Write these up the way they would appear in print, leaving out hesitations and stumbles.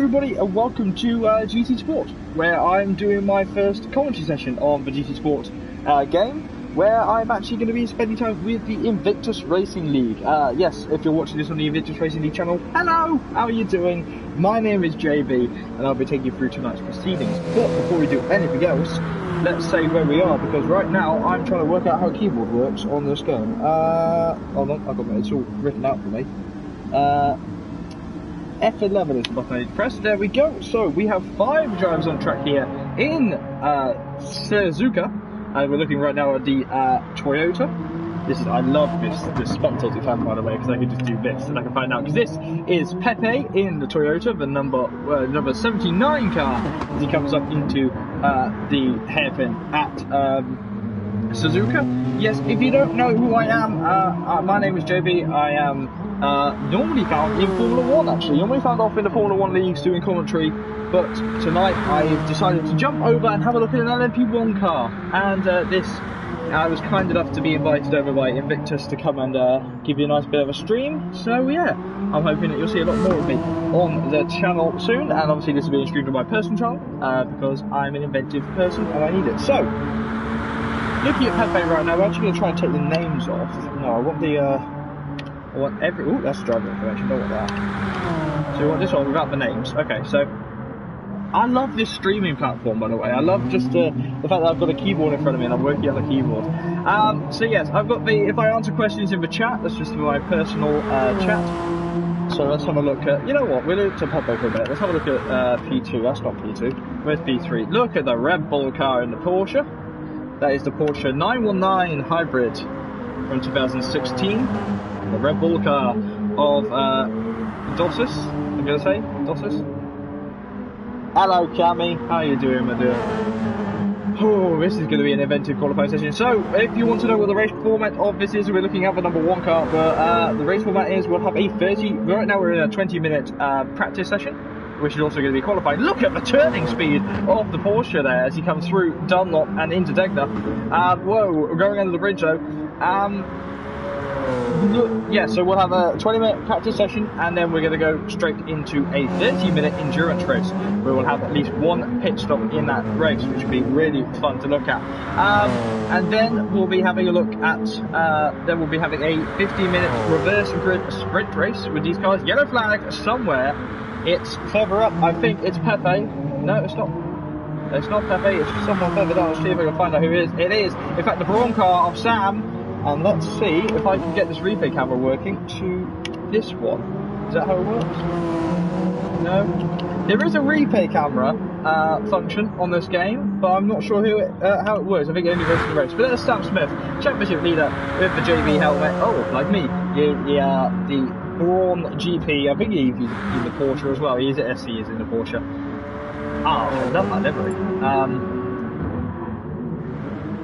everybody, and welcome to GT Sport, where I'm doing my first commentary session on the GT Sport game, where I'm actually going to be spending time with the Invictus Racing League. Yes, if you're watching this on the Invictus Racing League channel, hello, how are you doing? My name is JB, and I'll be taking you through tonight's proceedings. But before we do anything else, let's say where we are, because right now I'm trying to work out how a keyboard works on this game. Hold on, I've got it, it's all written out for me. F11 is the button I need to press. There we go. So we have 5 drivers on track here in Suzuka. We're looking right now at the Toyota. I love this spot tilted fan, by the way, because I can just do this and I can find out, because this is Pepe in the Toyota, the number 79 car, as he comes up into the hairpin at Suzuka. Yes, if you don't know who I am, my name is JB. I am normally found in Formula 1, actually. Normally found off in the Formula 1 leagues doing commentary, but tonight I've decided to jump over and have a look at an LMP1 car. And I was kind enough to be invited over by Invictus to come and give you a nice bit of a stream. So yeah, I'm hoping that you'll see a lot more of me on the channel soon. And obviously this is being streamed on my personal channel, because I'm an inventive person and I need it. So, looking at Pepe right now, we're actually going to try and take the names off. No, I want ooh, that's driver information, don't want that. So we want this one without the names. Okay, so I love this streaming platform, by the way. I love just the fact that I've got a keyboard in front of me and I'm working on the keyboard. So yes, I've got if I answer questions in the chat, that's just for my personal chat. So let's have a look at, you know what, we'll look to Pepe for a bit. Let's have a look at P2, that's not P2. Where's P3? Look at the Red Bull car in the Porsche. That is the Porsche 919 Hybrid from 2016. The Red Bull car of Dossis, I'm going to say, Dossis. Hello Cammy, how are you doing, my dear? Oh, this is going to be an inventive qualifying session. So, if you want to know what the race format of this is, we're looking at the number 1 car, but the race format is, we'll have a 30, right now we're in a 20-minute practice session, which is also going to be qualifying. Look at the turning speed of the Porsche there as he comes through Dunlop and into Degner. Whoa, we're going under the bridge though. Yeah, so we'll have a 20-minute practice session, and then we're going to go straight into a 30-minute endurance race, where we'll have at least 1 pit stop in that race, which will be really fun to look at. And then we'll be having a look at, a 15-minute reverse grid sprint race with these cars. Yellow flag somewhere. It's further up. I think it's Pepe. No, it's not. It's not Pepe. It's someone further down. Let's see if I can find out who it is. It is, in fact, the brawn car of Sam. And let's see if I can get this replay camera working to this one. Is that how it works? No? There is a replay camera function on this game, but I'm not sure how it works. I think it only goes to the race. But there's Sam Smith, championship leader with the JB helmet. Oh, like me. The Brawn GP. I think he's in the Porsche as well. He is at SC, he's in the Porsche. Oh, I love that livery.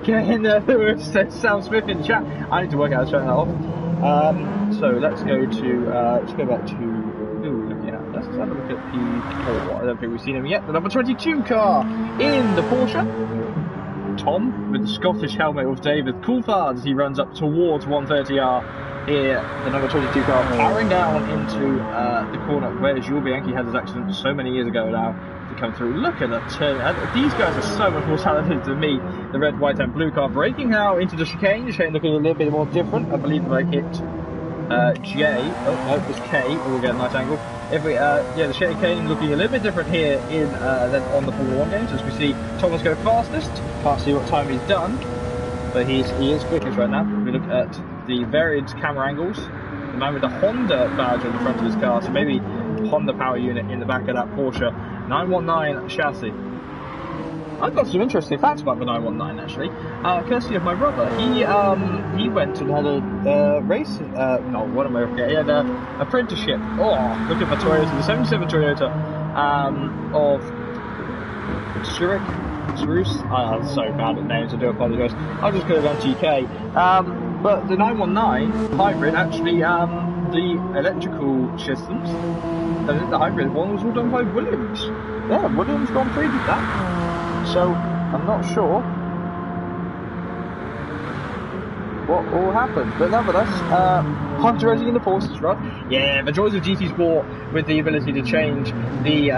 Get in there, says Sam Smith in the chat. I need to work out how to turn that off. So let's go back to who are we looking at? Let's have a look at P4. I don't think we've seen him yet. The number 22 car in the Porsche. Tom with the Scottish helmet with David Coulthard as he runs up towards 130R. Here, the number 22 car powering down into the corner where Jules Bianchi had his accident so many years ago now to come through. Look at the turn. These guys are so much more talented than me. The red, white and blue car braking now into the chicane. The chicane looking a little bit more different. I believe if I hit J, oh no, it's K, we'll get a nice angle. If we, yeah, the chicane looking a little bit different here than on the Formula 1 games. As we see Thomas go fastest. Can't see what time he's done, but he is quickest right now. If we look at the varied camera angles, the man with the Honda badge on the front of his car, so maybe Honda power unit in the back of that Porsche 919 chassis. I've got some interesting facts about the 919 actually, courtesy of my brother. He went and had a race, no, what am I looking at? He had an apprenticeship. Oh, look at the Toyota, the 77 Toyota of Zurich. I'm so bad at names, I do apologise. I'm just going to go down TK. But the 919 hybrid, actually, the electrical systems, the hybrid one was all done by Williams. Yeah, Williams Grand Prix did that. So, I'm not sure what all happened. But nevertheless, Hunter Racing in the Forces, right? Yeah, the joys of GT Sport with the ability to change the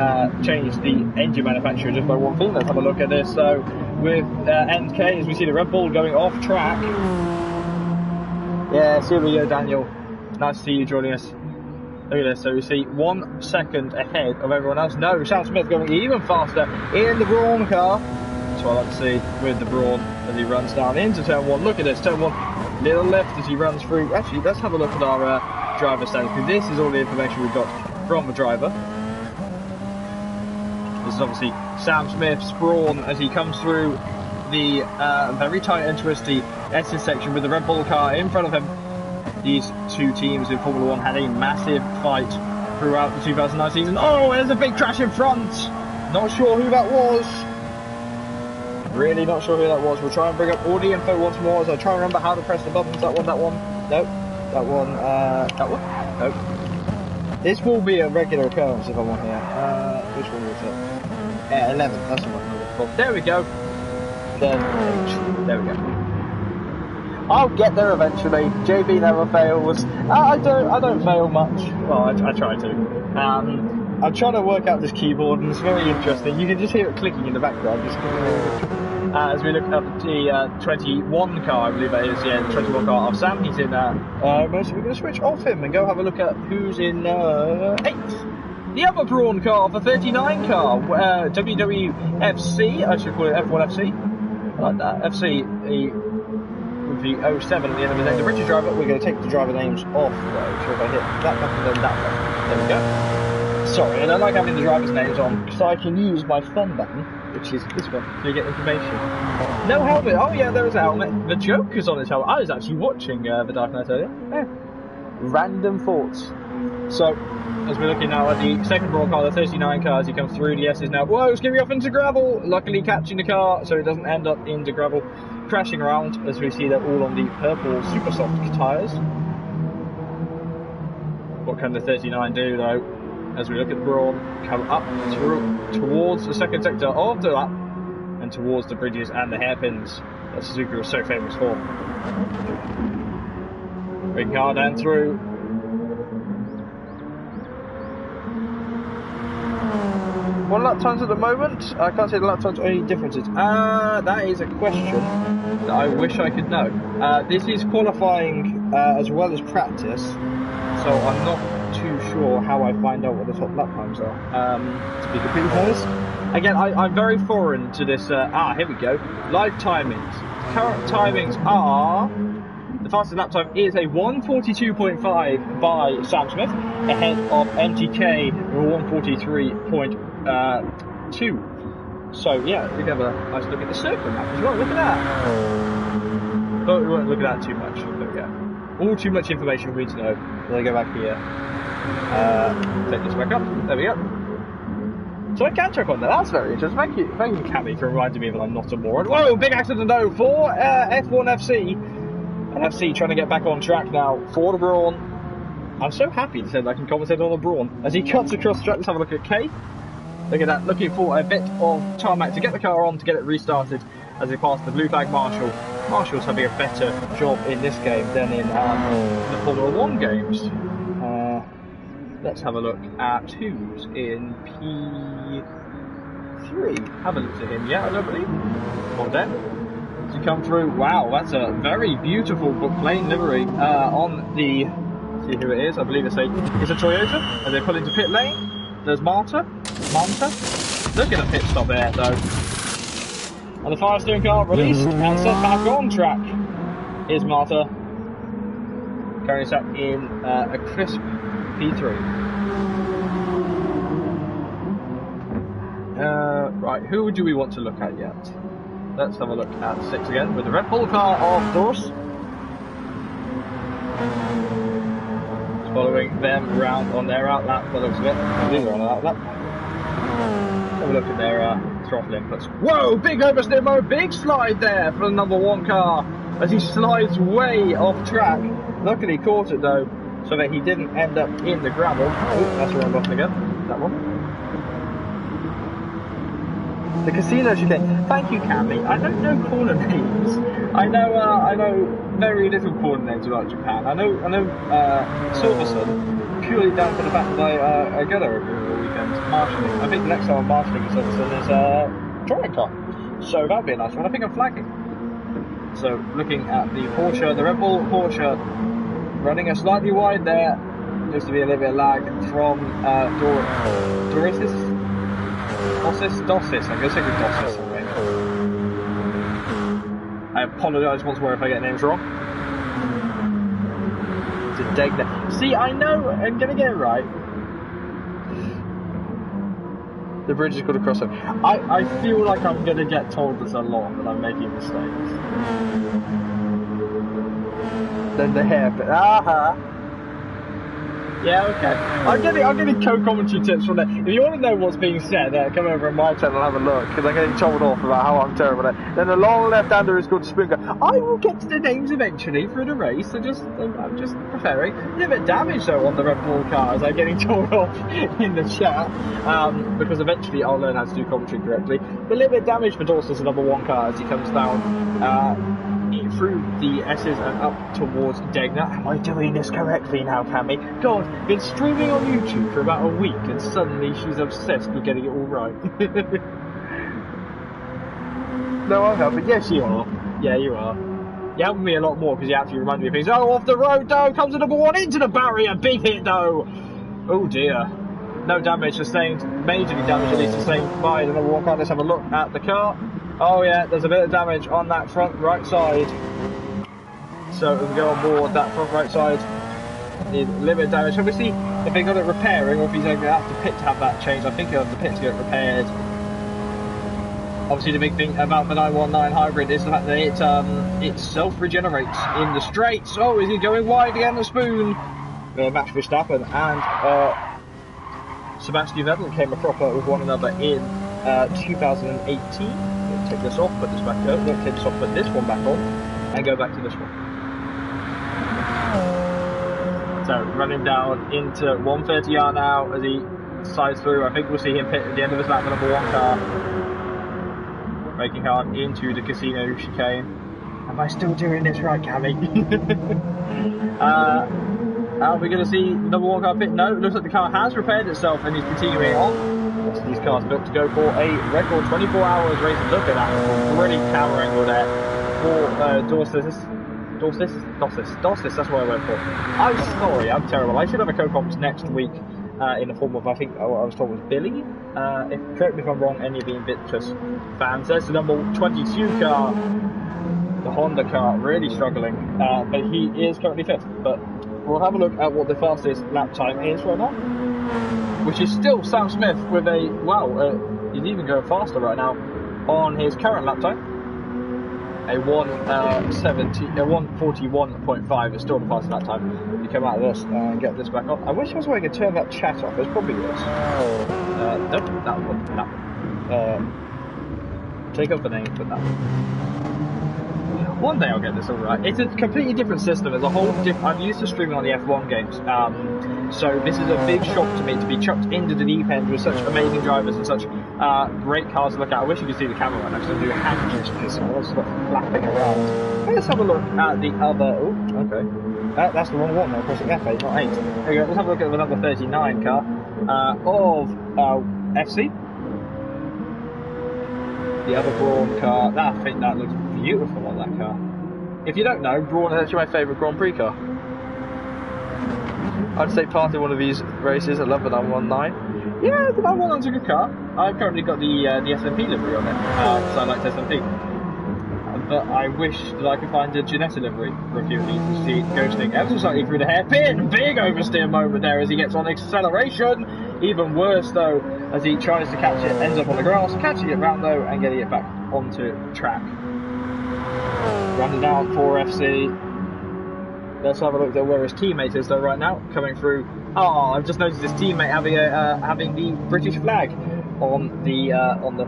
engine manufacturer just by one thing. Let's have a look at this. So with NK, as we see the Red Bull going off track. Yes, here we go, Daniel. Nice to see you joining us. Look at this. So we see 1 second ahead of everyone else. No, Sam Smith going even faster in the Brawn car. That's what I like to see with the Brawn as he runs down into turn 1. Look at this, turn 1, little left as he runs through. Actually, let's have a look at our driver stats, because this is all the information we've got from the driver. This is obviously Sam Smith's Brawn as he comes through the very tight and twisty S section with the Red Bull car in front of him. These two teams in Formula 1 had a massive fight throughout the 2009 season. Oh, there's a big crash in front. Not sure who that was. Really not sure who that was. We'll try and bring up all the info once more as I try and remember how to press the buttons. That one. Nope. That one. Nope. This will be a regular occurrence if I'm on here. Which one was it? 11. That's the one I'm looking for. There we go. Then H. There we go. I'll get there eventually. JB never fails. I don't fail much. Well, I try to. I'm trying to work out this keyboard, and it's very interesting. You can just hear it clicking in the background. Just as we look at the 21 car, I believe that is. Yeah, the 21 car of Sam. He's in. So we're going to switch off him and go have a look at who's in 8th. The other Brawn car, the 39 car, WWFC. I should call it F1FC. I like that. FC. The 07 at the end of the name, the British driver. We're going to take the driver names off though, so if I hit that button then that one. There we go. Sorry, I don't like having the driver's names on because I can use my fun button, which is this one, to get information. No helmet. Oh yeah, there is a helmet. The Joker's on his helmet. I was actually watching The Dark Knight earlier. Yeah. Random thoughts. So, as we're looking now at the second Brawn car, the 39 car, as he comes through the S's now. Whoa, it's going to be off into gravel. Luckily catching the car so it doesn't end up into gravel. Crashing around as we see they're all on the purple super soft tyres. What can the 39 do though? As we look at the Brawn come up towards the second sector of the lap and towards the bridges and the hairpins that Suzuki was so famous for. Big car down through. What lap times at the moment? I can't say the lap times or any differences. That is a question that I wish I could know. This is qualifying as well as practice, so I'm not too sure how I find out what the top lap times are. To be completely honest. Again, I'm very foreign to this. Here we go. Live timings. Current timings are... The fastest lap time is a 1:42.5 by Sam Smith, ahead of MTK 1:43.2. So yeah, we can have a nice look at the circuit map as well. Look at that. But we won't look at that too much. There we go. All too much information we need to know. Then I go back here. Take this back up. There we go. So I can check on that. That's very interesting. Thank you, Cammy, for reminding me that I'm not a moron. Whoa, big accident though for F1FC. And FC trying to get back on track now for the Brawn. I'm so happy to say that I can commentate on the Brawn as he cuts across the track. Let's have a look at K. Look at that, looking for a bit of tarmac to get the car on, to get it restarted as they pass the blue flag Marshall. Marshall's having a better job in this game than in the Formula 1 games. Let's have a look at who's in P3. Have a look at him, yeah, I don't believe. On deck. To come through. Wow, that's a very beautiful but plain livery on the... See who it is. I believe it's a Toyota. And they pull into pit lane. There's Manta. Look at the pit stop there though. And the fire steering car released and set back on track is Manta. Carrying us up in a crisp P3. Right, who do we want to look at yet? Let's have a look at 6 again with the Red Bull car of course. Following them around on their outlap, by the looks of it. These are on an outlap. Have a look at their throttle inputs. Whoa, big oversteer, big slide there for the number 1 car as he slides way off track. Luckily caught it though, so that he didn't end up in the gravel. Oh, that's the wrong button again. That one. The casino chicane. Thank you, Cammy. I don't know corner names. I know very little corner names about Japan. I know Silverstone. purely down to the fact that I go there every weekend marshalling. I think the next time I'm marshalling is a touring car, so that'd be a nice one. I think I'm flagging. So looking at the Porsche, the Red Bull Porsche, running a slightly wide there. Looks to be a little bit of lag from Dosis. I'm going to say Dosis. I apologise once more if I get names wrong. It's a Degner. See, I know I'm going to get it right. The bridge is called a crossover. I feel like I'm going to get told this a lot that I'm making mistakes. Then the hairpin. Yeah, okay. I'm getting co-commentary tips from there. If you want to know what's being said, come over on my channel and have a look, because I'm getting told off about how I'm terrible at it. Then the long left-hander is called Sprinker. I will get to the names eventually through the race. I'm just preferring. A little bit damage though on the Red Bull cars. I'm getting told off in the chat, because eventually I'll learn how to do commentary correctly. But a little bit damage for Dawson's number one car as he comes down through the S's and up towards Degner. Am I doing this correctly now, Cammy? God, been streaming on YouTube for about a week and suddenly she's obsessed with getting it all right. No, I'm helping. Yes, you are. Yeah, you are. You're helping me a lot more because you actually remind me of things. Oh, off the road though, comes to number one, into the barrier, big hit though. Oh dear. No damage sustained, majorly damage at least sustained by the number one car. Let's have a look at the car. Oh yeah, there's a bit of damage on that front right side. So we can go on board that front right side. Need a little bit of damage. So we see if they got it repairing or if he's going to have to pit to have that changed. I think he'll have to pit to get it repaired. Obviously the big thing about the 919 hybrid is the fact that it self-regenerates in the straights. Oh, is he going wide again, the spoon? Max Verstappen and Sebastian Vettel came a proper with one another in 2018. Take this off, put this back on, take this off, put this one back on, and go back to this one. So running down into 130R now as he sides through. I think we'll see him pit at the end of his lap, the number one car, making hard into the casino chicane. Am I still doing this right, Cammy? Are we going to see number one car pit? No, it looks like the car has repaired itself and is continuing on. These cars built to go for a record 24 hours racing. Look at that brilliant camera angle there for Dosis, that's what I went for. I'm sorry, I'm terrible. I should have a co-comps next week in the form of, I think, I was told was Billy. Correct me if I'm wrong, any of the Invictus fans. There's the number 22 car, the Honda car, really struggling, but he is currently fifth. But we'll have a look at what the fastest lap time is right now, which is still Sam Smith with a, he's even going faster right now on his current lap time. A 1:41.5 is still the fastest lap time. You come out of this and get this back on. I wish there was a way I could turn that chat off. There's probably this. Nope, that one. Take off the name, put that one. One day I'll get this all right. It's a completely different system. It's a whole different. I'm used to streaming on the F1 games, so this is a big shock to me to be chucked into the deep end with such amazing drivers and such great cars to look at. I wish you could see the camera right now because I'm doing hand gestures, so I'm sort of flapping around. Let's have a look at the other. Oh, okay. That's the wrong one. They're pressing F8, not 8. There we go. Let's have a look at the number 39 car of FC. The other Brawn car. I think that looks beautiful on that car. If you don't know, Brawn is actually my favourite Grand Prix car. I'd say part of one of these races. I love the 919. Yeah, the 919's a good car. I've currently got the SMP livery on it, because I like SMP. But I wish that I could find a Ginetta livery for a few of these to see it ghosting ever so slightly through the hairpin. Big oversteer moment there as he gets on acceleration. Even worse though, as he tries to catch it, ends up on the grass, catching it round though and getting it back onto track. Running down for FC. Let's have a look at where his teammate is though right now, coming through. Oh, I've just noticed his teammate having the British flag on the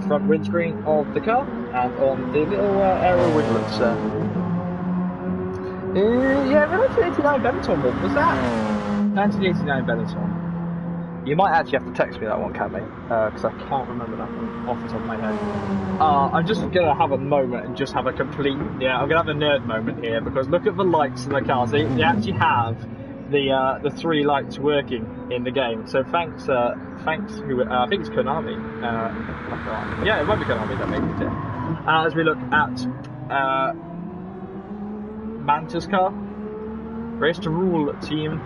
front windscreen of the car and on the little aero winglets there. Yeah, the 1989 Benetton one, was that? 1989 Benetton. You might actually have to text me that one, Cammy, because I can't remember that one off the top of my head. I'm just going to have a moment and just have a complete, I'm going to have a nerd moment here, because look at the lights in the cars. They actually have the 3 lights working in the game. So thanks I think it's Konami. Yeah, it might be Konami that made it. As we look at Manta's car, Race to Rule team,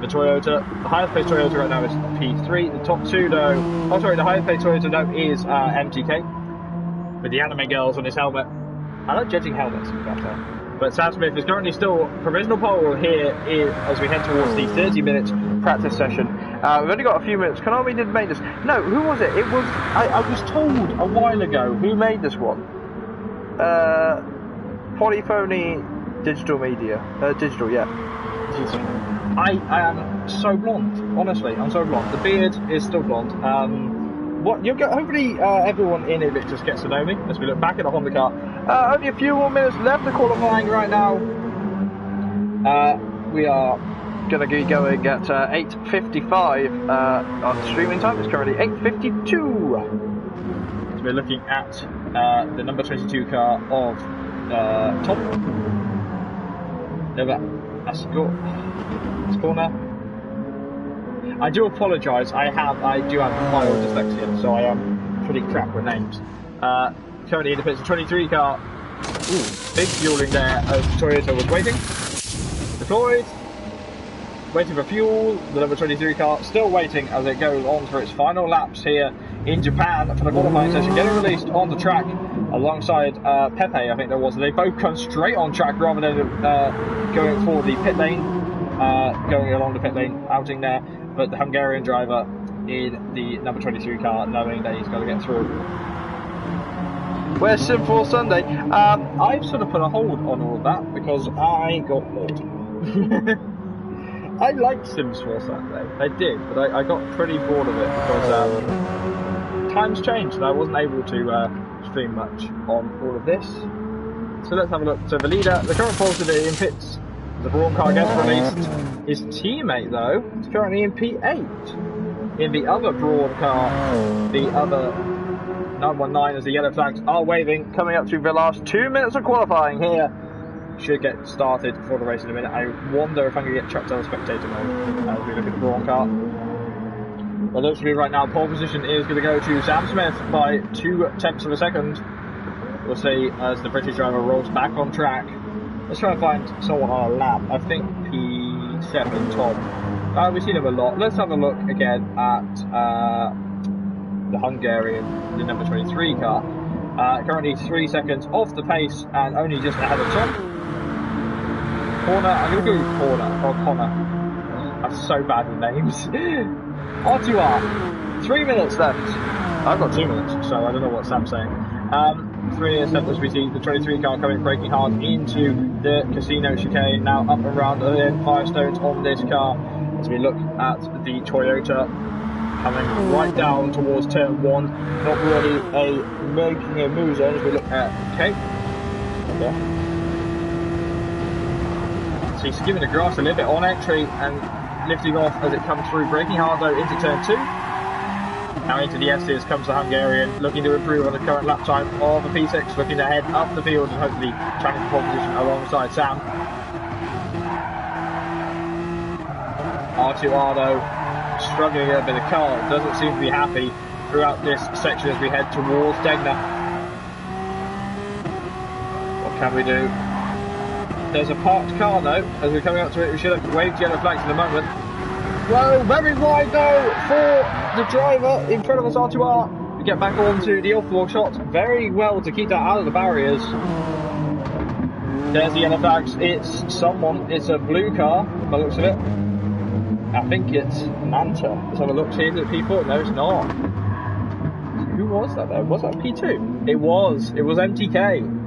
the Toyota. The highest paid Toyota right now is P3. The top 2 though, oh sorry, the highest paid Toyota though is MTK with the anime girls on his helmet. I like judging helmets better. But Sam Smith is currently still provisional pole here as we head towards the 30-minute practice session. We've only got a few minutes. Konami didn't make this. No, who was it? It was, I was told a while ago who made this one. Polyphony Digital Media. Digital, yeah. I am so blonde, honestly. I'm so blonde. The beard is still blonde. What you'll get, hopefully everyone in it just gets to know me as we look back at the Honda car. Only a few more minutes left of qualifying right now. We are going to be going at 8:55. Our streaming time is currently 8:52. So we're looking at the number 22 car of Tom. That's corner. I do apologise. I do have mild dyslexia, so I am pretty crap with names. Currently in the pits, the 23 car. Ooh, big fueling there as Toyota was waiting. Deployed. Waiting for fuel. The number 23 car still waiting as it goes on for its final laps here in Japan for the qualifying session. Getting released on the track alongside Pepe, I think there was. They both come straight on track rather than going for the pit lane, going along the pit lane outing there. But the Hungarian driver in the number 23 car, knowing that he's got to get through. Where's Sim for Sunday? I've sort of put a hold on all of that because I got bored. I liked Sims 4 Sunday, I did, but I got pretty bored of it because times changed and I wasn't able to stream much on all of this. So let's have a look. So the leader, the current pole today in pits, the Brawn car gets released. His teammate though is currently in P8. In the other Brawn car, the other 919 as the yellow flags are waving, coming up to the last 2 minutes of qualifying here. Should get started for the race in a minute. I wonder if I'm going to get chucked out of spectator mode as we look at the Brawn car. Well, looks to be right now, pole position is going to go to Sam Smith by 0.2 of a second. We'll see as the British driver rolls back on track. Let's try and find someone on a lap. I think P7, Tom. We've seen him a lot. Let's have a look again at the Hungarian, the number 23 car. Currently 3 seconds off the pace and only just ahead of Tom. Corner, I'm going to go corner, or Connor. I'm so bad with names. R2R, 3 minutes left. I've got 2 minutes, so I don't know what Sam's saying. 3 minutes left as we see the 23 car coming, braking hard into the casino chicane. Now up and around and then Firestones on this car as we look at the Toyota coming right down towards turn 1. Not really making a move zone as we look at Kate. Okay. So he's skimming the grass a little bit on entry and lifting off as it comes through, braking hard though into turn 2. Now into the S's comes the Hungarian, looking to improve on the current lap time of a P6, looking to head up the field and hopefully challenge the pole position alongside Sam. R2R though, struggling a bit. The car doesn't seem to be happy throughout this section as we head towards Degner. What can we do? There's a parked car though, as we're coming up to it. We should have waved yellow flags in a moment. Whoa, very wide though for the driver in front of us, R2R. We get back onto the off-wall shot very well to keep that out of the barriers. There's the yellow flags. It's someone, it's a blue car by the looks of it. I think it's Manta. Let's have a look here at people. No, it's not. Who was that though? Was that P2? It was MTK.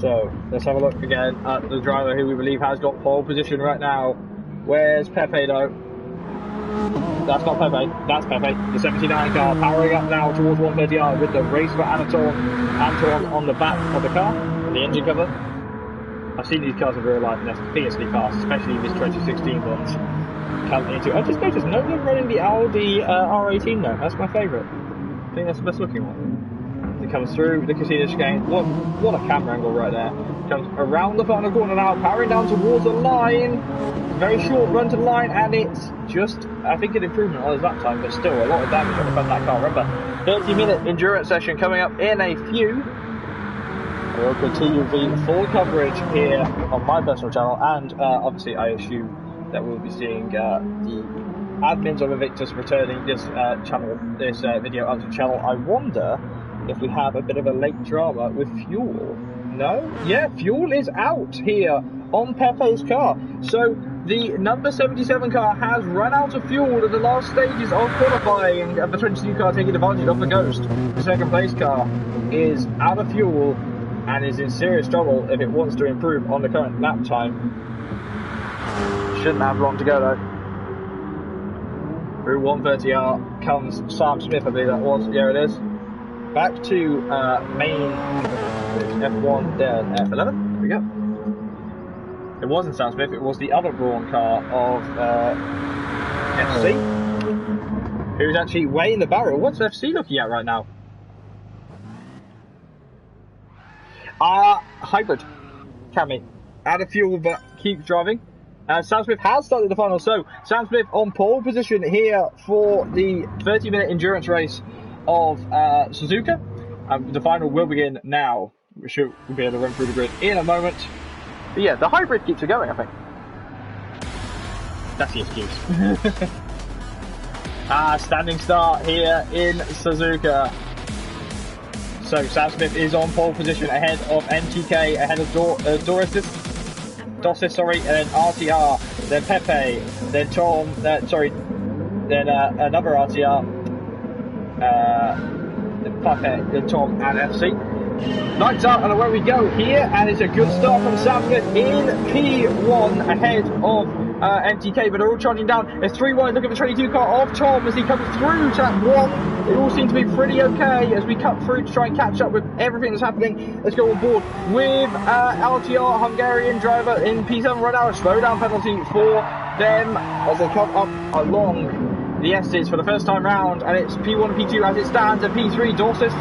So let's have a look again at the driver who we believe has got pole position right now. Where's Pepe though? That's not Pepe, that's Pepe. The 79 car powering up now towards 130R with the race for Anton on the back of the car, the engine cover. I've seen these cars in real life and they're fiercely fast, especially these 2016 ones. I just noticed no one running the Audi R18 though. That's my favourite. I think that's the best looking one. The comes through the casino chicane. What a camera angle right there. Comes around the final corner now, powering down towards the line. Very short run to the line, and it's just, I think, an improvement on his lap time, but still a lot of damage on the front of that car. Remember, 30-minute endurance session coming up in a few. We'll continue the full coverage here on my personal channel, and obviously I assume that we'll be seeing the admins of Invictus returning this video onto the channel. I wonder if we have a bit of a late drama with fuel. No? Yeah, fuel is out here on Pepe's car. So the number 77 car has run out of fuel at the last stages of qualifying, and the 22 car taking advantage of the Ghost. The second place car is out of fuel and is in serious trouble if it wants to improve on the current lap time. Shouldn't have long to go though. Through 130R comes Sam Smith, I believe that was. Yeah, it is. Back to main F1, then F11. There we go. It wasn't Sam Smith, it was the other Brawn car of FC, who's actually way in the barrel. What's FC looking at right now? Hybrid. Cammy. Out of fuel, but keeps driving. Sam Smith has started the final, so Sam Smith on pole position here for the 30-minute endurance race of Suzuka. The final will begin now. We should be able to run through the grid in a moment. But yeah, the hybrid keeps it going, I think. That's the excuse. Standing start here in Suzuka. So Sam Smith is on pole position ahead of MTK, ahead of Dosis, and then RTR, then Pepe, then Tom, then another RTR, then Pepe, then Tom, and FC. Lights up, and away we go here, and it's a good start from Sam Smith in P1 ahead of MTK, but they're all charging down. It's 3 wide. Look at the 22 car of Tom as he comes through to 1. It all seems to be pretty okay as we cut through to try and catch up with everything that's happening. Let's go on board with LTR, Hungarian driver in P7 right now. A slowdown penalty for them as they come up along the S's for the first time round, and it's P1 and P2 as it stands, and P3 Dosis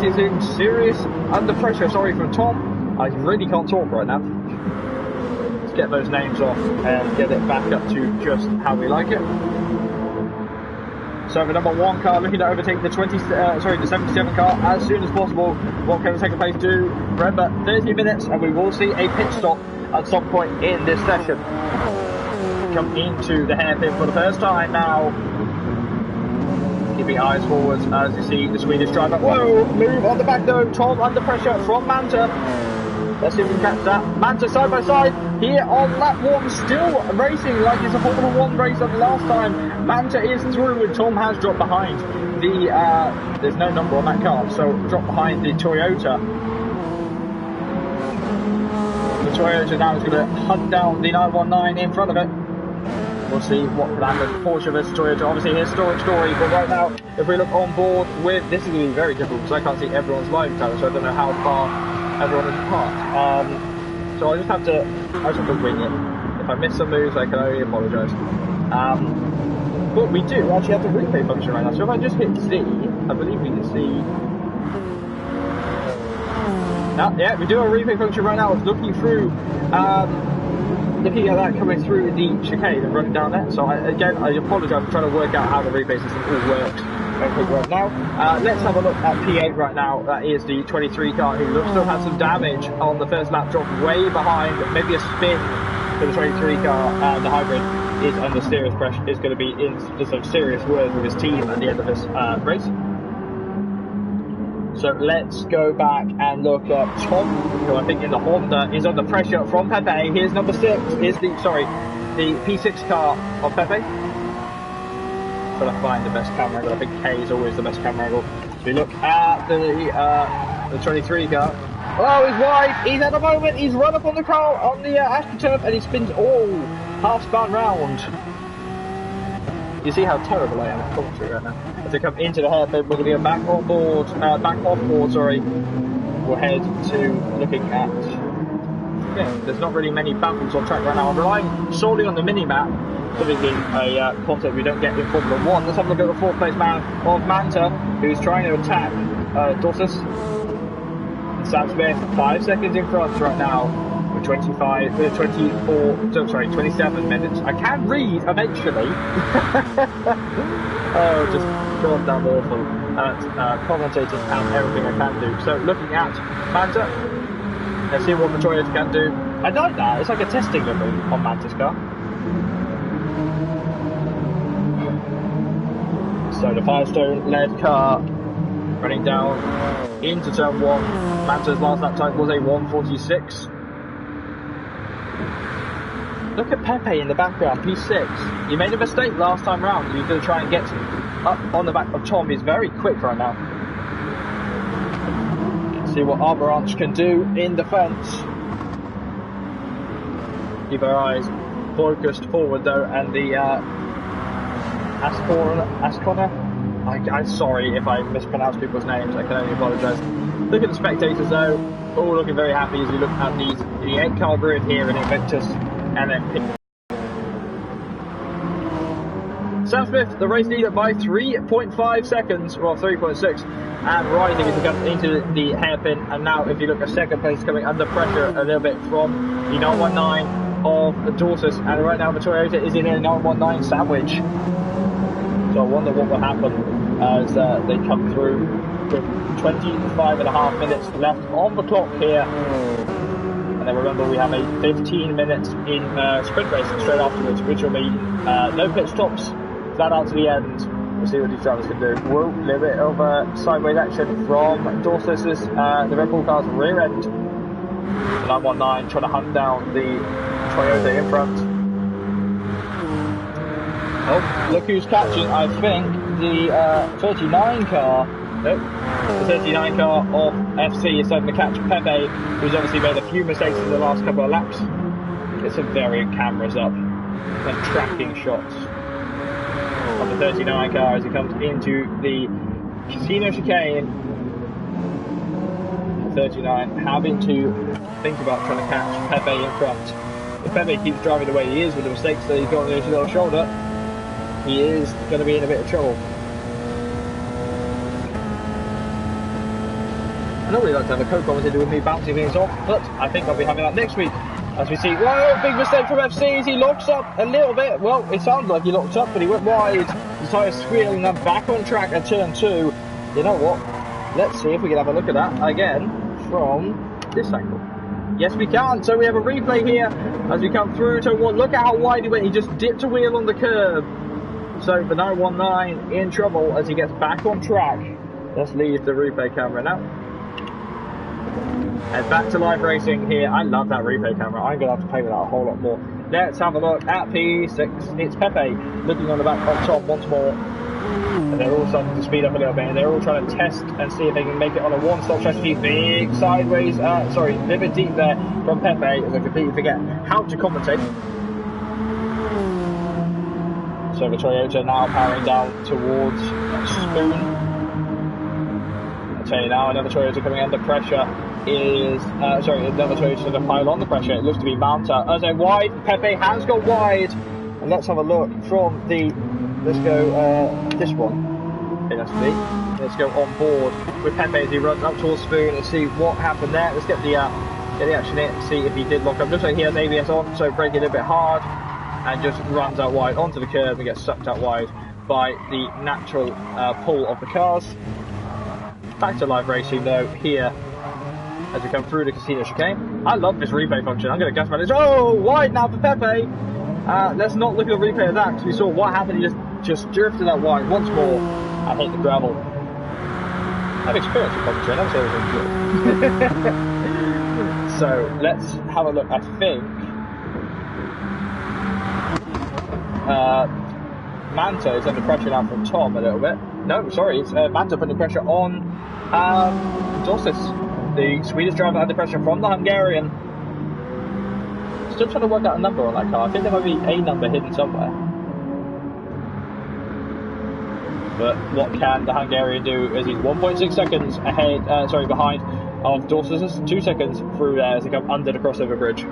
is in serious under pressure. Sorry for Tom, I really can't talk right now. Let's get those names off and get it back up to just how we like it. So the number 1 car looking to overtake the 77 car as soon as possible. What can the second place do? Remember, 30 minutes and we will see a pit stop at some point in this session. Come into the hairpin for the first time now. Keeping eyes forwards as you see the Swedish driver. Whoa! Move on the back though. Tom under pressure from Manta. Let's see if we can catch that. Manta side by side here on lap 1, still racing like it's a Formula 1 race of the last time. Manta is through and Tom has dropped behind the, there's no number on that car, so dropped behind the Toyota. The Toyota now is going to hunt down the 919 in front of it. We'll see what can happen. Porsche versus Toyota, obviously historic story, but right now, if we look on board with, this is going to be very difficult because I can't see everyone's live channel, so I don't know how far everyone is apart. So I just have to wing it. If I miss some moves, I can only apologise. But we do actually have the replay function right now, so if I just hit Z, I believe we can see. Yeah, we do have a replay function right now. It's looking through. Looking at that coming through the chicane and running down there. So I apologise. I'm trying to work out how the replay system all works right now. Let's have a look at P8 right now. That is the 23 car who looks to have had some damage on the first lap, dropped way behind, maybe a spin for the 23 car, and the hybrid is under serious pressure, is going to be in some serious words with his team at the end of this race. So let's go back and look at Tom, who I think in the Honda is under pressure from Pepe. Here's number 6, is the P6 car of Pepe. Trying to find the best camera angle. I think K is always the best camera angle. So we look at the 23 car. Oh, he's wide. He's at the moment. He's run up on the car on the AstroTurf and he spins all half span round. You see how terrible I am at commentary right now. As they come into the hairpin, we're going to go back on board, We'll head to looking at. Yeah, there's not really many battles on track right now. I'm relying solely on the mini-map, typically a concept we don't get in Formula 1. Let's have a look at the 4th place man of Manta, who's trying to attack Dorsus. And Sam Smith 5 seconds in front right now with 27 minutes. I can read eventually. Oh, just gone down awful at commentating and everything I can do. So looking at Manta, let's see what the Toyota can do. I like that. It's like a testing level on Manta's car. So the Firestone-led car running down into turn 1. Manta's last lap time was a 1:46. Look at Pepe in the background, P6. You made a mistake last time round. You're going to try and get up on the back of Tom. He's very quick right now. See what Avalanche can do in defence. Keep our eyes focused forward though, and the Ascona. I'm sorry if I mispronounce people's names, I can only apologise. Look at the spectators though, all looking very happy as we look at the 8-car grid here in Invictus LMP. Sam Smith, the race leader by 3.5 seconds, well 3.6, and rising as he comes into the hairpin. And now if you look at second place, coming under pressure a little bit from the 919 of Dorsus, and right now the Toyota is in a 919 sandwich. So I wonder what will happen as they come through with 25.5 minutes left on the clock here. And then remember, we have a 15 minutes in sprint race straight afterwards, which will mean no pit stops, flat out to the end. We'll see what these drivers can do. Whoa, a little bit of sideways action from Dorsus's, the Red Bull car's rear end. The 919 trying to hunt down the Toyota in front. Oh, look who's catching, I think, the 39 car. Nope. The 39 car of FC is starting to catch Pepe, who's obviously made a few mistakes in the last couple of laps. Get some variant cameras up and tracking shots of the 39 car as he comes into the Casino chicane. 39 having to think about trying to catch Pepe in front. If Pepe keeps driving the way he is with the mistakes that he's got on his little shoulder, he is going to be in a bit of trouble. I normally like to have a co-commentator with me bouncing things off, but I think I'll be having that next week. As we see, whoa, big mistake from FC as he locks up a little bit. Well, it sounds like he locked up, but he went wide. The tyres squealing and back on track at turn 2. You know what? Let's see if we can have a look at that again from this angle. Yes, we can. So we have a replay here as we come through turn 1. Look at how wide he went. He just dipped a wheel on the curb. So the 919 in trouble as he gets back on track. Let's leave the replay camera now. And back to live racing here. I love that replay camera. I'm going to have to play with that a whole lot more. Let's have a look at P6. It's Pepe looking on the back on top once more. And they're all starting to speed up a little bit. And they're all trying to test and see if they can make it on a one-stop strategy. Big sideways, a little bit deep there from Pepe as I completely forget how to commentate. So the Toyota now powering down towards Spoon. I'll tell you now, another Toyota coming under pressure is, another Toyota going to pile on the pressure. It looks to be Manta. As a wide, Pepe has gone wide. And let's have a look from the, let's go, this one. Okay, that's me. Let's go on board with Pepe as he runs up towards Spoon and see what happened there. Let's get the action in and see if he did lock up. Looks like he has ABS on, so braking a little bit hard. And just runs out wide onto the curb and gets sucked out wide by the natural pull of the cars. Back to live racing though here as we come through the Casino chicane. I love this replay function. I'm going to guess about this. Oh, wide now for Pepe. Let's not look at the replay of that because we saw what happened. He just drifted out wide once more and hit the gravel. I've experienced with commentary. I never said it was good. So let's have a look. I think Manta is under pressure now from Tom a little bit. No, sorry, it's Manta putting pressure on Dorsus, the Swedish driver under pressure from the Hungarian. Still trying to work out a number on that car. I think there might be a number hidden somewhere. But what can the Hungarian do as he's 1.6 seconds ahead, behind of Dorsus, 2 seconds through there as they come under the crossover bridge.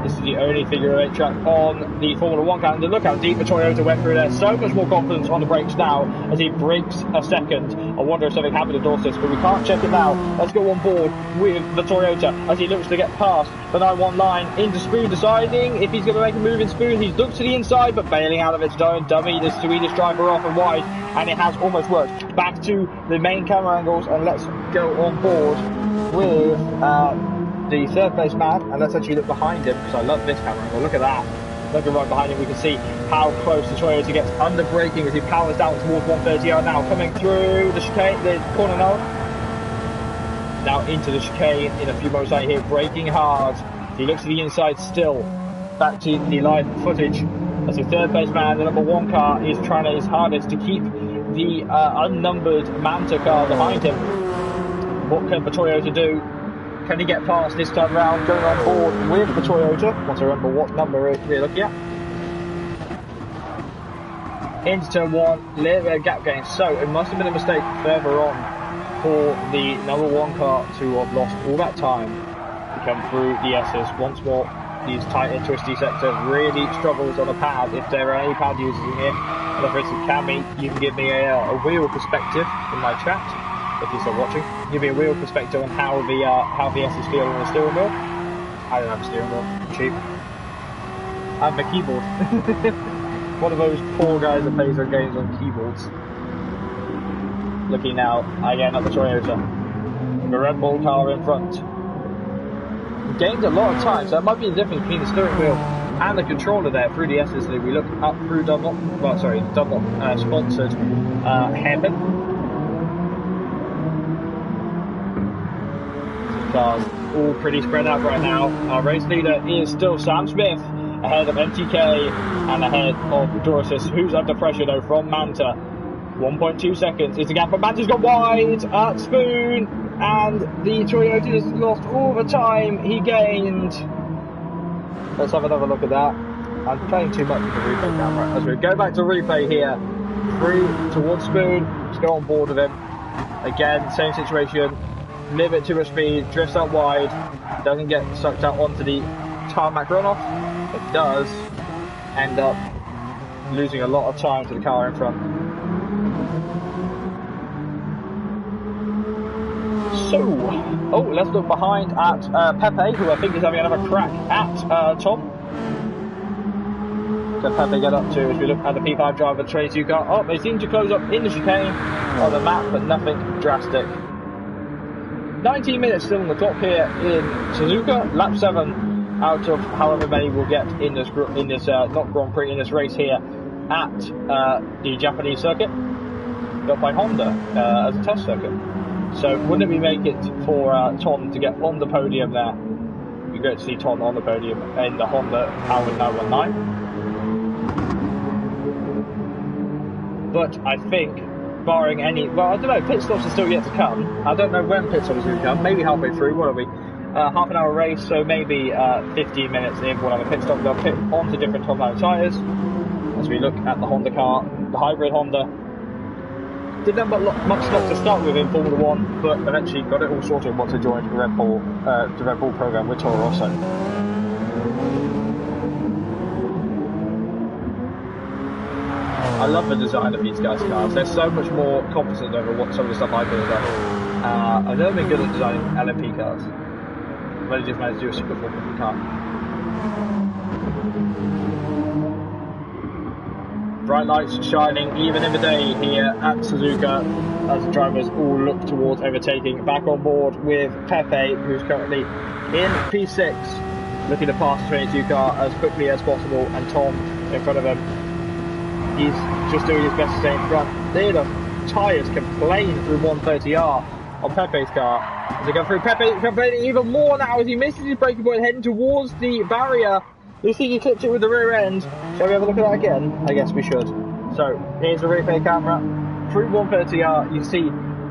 This is the only figure of 8 track on the Formula 1 calendar. Look how deep the Toyota went through there. So much more confidence on the brakes now as he breaks a second. I wonder if something happened to Dorsis, but we can't check it now. Let's go on board with the Toyota as he looks to get past the 9-1 line into Spoon, deciding if he's going to make a move in Spoon. He's looked to the inside, but bailing out of its own dummy. The Swedish driver off and wide, and it has almost worked. Back to the main camera angles, and let's go on board with the third place man, and let's actually look behind him because I love this camera angle. Look at that. Looking right behind him, we can see how close the Toyota gets under braking as he powers down towards 130R now, coming through the chicane, the corner now into the chicane in a few moments right here, braking hard. He looks to the inside still. Back to the live footage as the third place man, the number 1 car, is trying his hardest to keep the unnumbered Manta car behind him. What can the Toyota do? Can he get past this time round? Going on board with the Toyota. Want to remember what number we're looking at. Into turn 1, little bit of gap gain. So it must have been a mistake further on for the number 1 car to have lost all that time to come through the S's once more. These tight and twisty sector really struggles on a pad if there are any pad users in here. And for instance, Cammy, you can give me a wheel perspective in my chat if you're still watching. Give me a wheel perspective on how the S's feel on the steering wheel. I don't have a steering wheel, I'm cheap. I have a keyboard. One of those poor guys that plays their games on keyboards. Looking now again at the Toyota. The Red Bull car in front. Gained a lot of time, so that might be the difference between the steering wheel and the controller there through the S's. We look up through Dunlop, well, sorry, Dunlop sponsored hairpin. Cars all pretty spread out right now. Our race leader is still Sam Smith, ahead of MTK and ahead of Dorsis, who's under pressure though from Manta. 1.2 seconds is the gap, but Manta's got wide at Spoon, and the Toyota has lost all the time he gained. Let's have another look at that. I'm playing too much with the replay camera. As we go back to replay here, through towards Spoon, let's go on board with him. Again, same situation, limit too much speed, drifts out wide, doesn't get sucked out onto the tarmac runoff, but does end up losing a lot of time to the car in front. So, let's look behind at Pepe, who I think is having another crack at Tom. So Pepe get up to as we look at the P5 driver, the 22 car. Oh, they seem to close up in the chicane on the map, but nothing drastic. 19 minutes still on the clock here in Suzuka, lap 7 out of however many we'll get in this not Grand Prix, in this race here at the Japanese circuit, built by Honda as a test circuit. So wouldn't we make it for Tom to get on the podium there? It'd be great to see Tom on the podium in the Honda powered 919. But I think, barring any, well, I don't know, pit stops are still yet to come. I don't know when pit stops are going to come, maybe halfway through, what are we? Half an hour race, so maybe 15 minutes in, we'll have a pit stop. They'll pit onto different top line tyres as we look at the Honda car, the hybrid Honda. Didn't have much luck to start with in Formula 1, but eventually got it all sorted once I joined the Red Bull program with Toro Rosso. I love the design of these guys' cars. They're so much more competent over what some of the stuff I build up. I've never been good at designing LMP cars. I've only just managed to do a super Formula car. Bright lights shining even in the day here at Suzuka as the drivers all look towards overtaking. Back on board with Pepe, who's currently in P6, looking to pass the 22 car as quickly as possible, and Tom in front of him. He's just doing his best to stay in front. There the tyres complain through 130R on Pepe's car. As they go through, Pepe complaining even more now as he misses his braking point heading towards the barrier. You see he clipped it with the rear end. Shall we have a look at that again? I guess we should. So, here's the replay camera. Through 130R, you see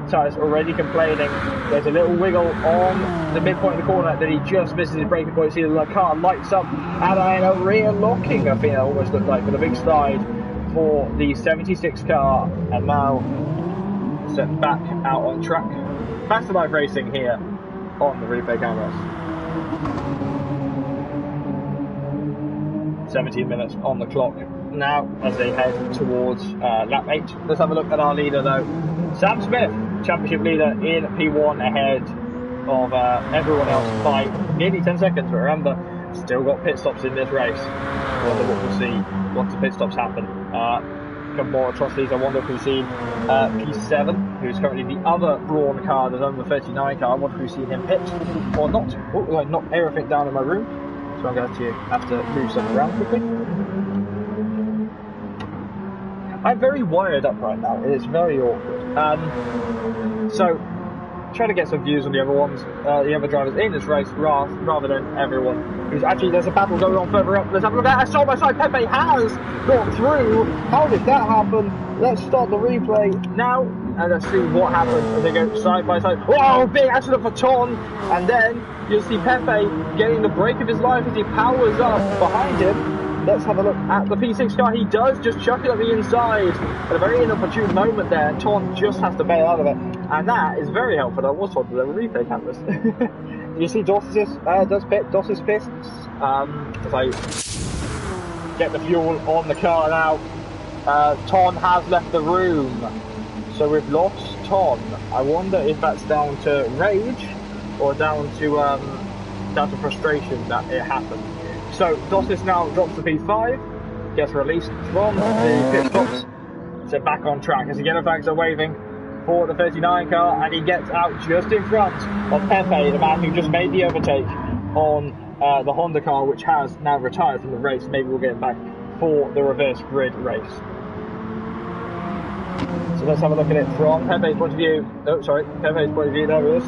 tyres already complaining. There's a little wiggle on the midpoint of the corner that he just misses his braking point. You see the car lights up and then a rear locking, I think it almost looked like, with a big slide for the 76 car. And now, set back out on track. Back to live racing here on the replay cameras. 17 minutes on the clock now as they head towards lap 8. Let's have a look at our leader though. Sam Smith, championship leader in P1, ahead of everyone else by nearly 10 seconds, but remember, still got pit stops in this race. I wonder what we'll see once the pit stops happen. A couple more atrocities. I wonder if we've seen P7, who's currently the other Brawn car, the number 39 car. I wonder if we've seen him pit or not. Oh, I knocked everything down in my room, so I'm going to have to move stuff around quickly. I'm very wired up right now. It's very awkward. So, trying to get some views on the other ones, the other drivers in this race, rather than everyone who's actually, there's a battle going on further up. Let's have a look at that. Side by side, Pepe has got through. How did that happen? Let's start the replay now, and let's see what happens as they go side by side. Whoa, big accident for Ton, and then you'll see Pepe getting the break of his life as he powers up behind him. Let's have a look at the P6 car. He does just chuck it at the inside at a very inopportune moment there, and Ton just has to bail out of it. And that is very helpful. I was told that there were replay cameras. You see Dossis does pit. Dossis pits. As I get the fuel on the car now. Ton has left the room. So we've lost Ton. I wonder if that's down to rage or down to frustration that it happened. So Dossis now drops to P5, gets released from the pit stops, so back on track as the yellow flags are waving for the 39 car, and he gets out just in front of Pepe, the man who just made the overtake on the Honda car, which has now retired from the race. Maybe we'll get him back for the reverse grid race. So let's have a look at it from Pepe's point of view. Oh, sorry, Pepe's point of view, there it is.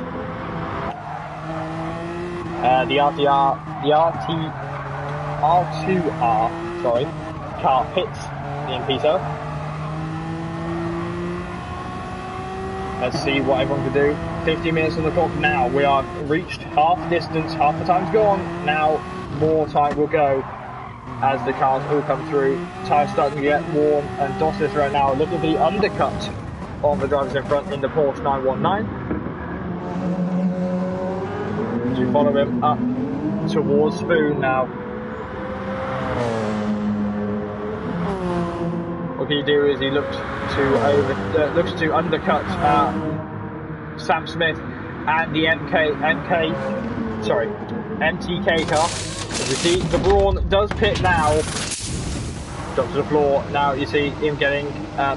The R2R, sorry, car hits the MP7. Let's see what everyone can do. 50 minutes on the clock now. We are reached half distance, half the time's gone. Now more time will go as the cars all come through. Tyres starting to get warm, and Dossis right now looking for the undercut on the drivers in front in the Porsche 919. To follow him up towards Spoon now. What he do is he looks to undercut Sam Smith and the MTK car. As you see, the Brawn does pit now. Drops to the floor. Now you see him getting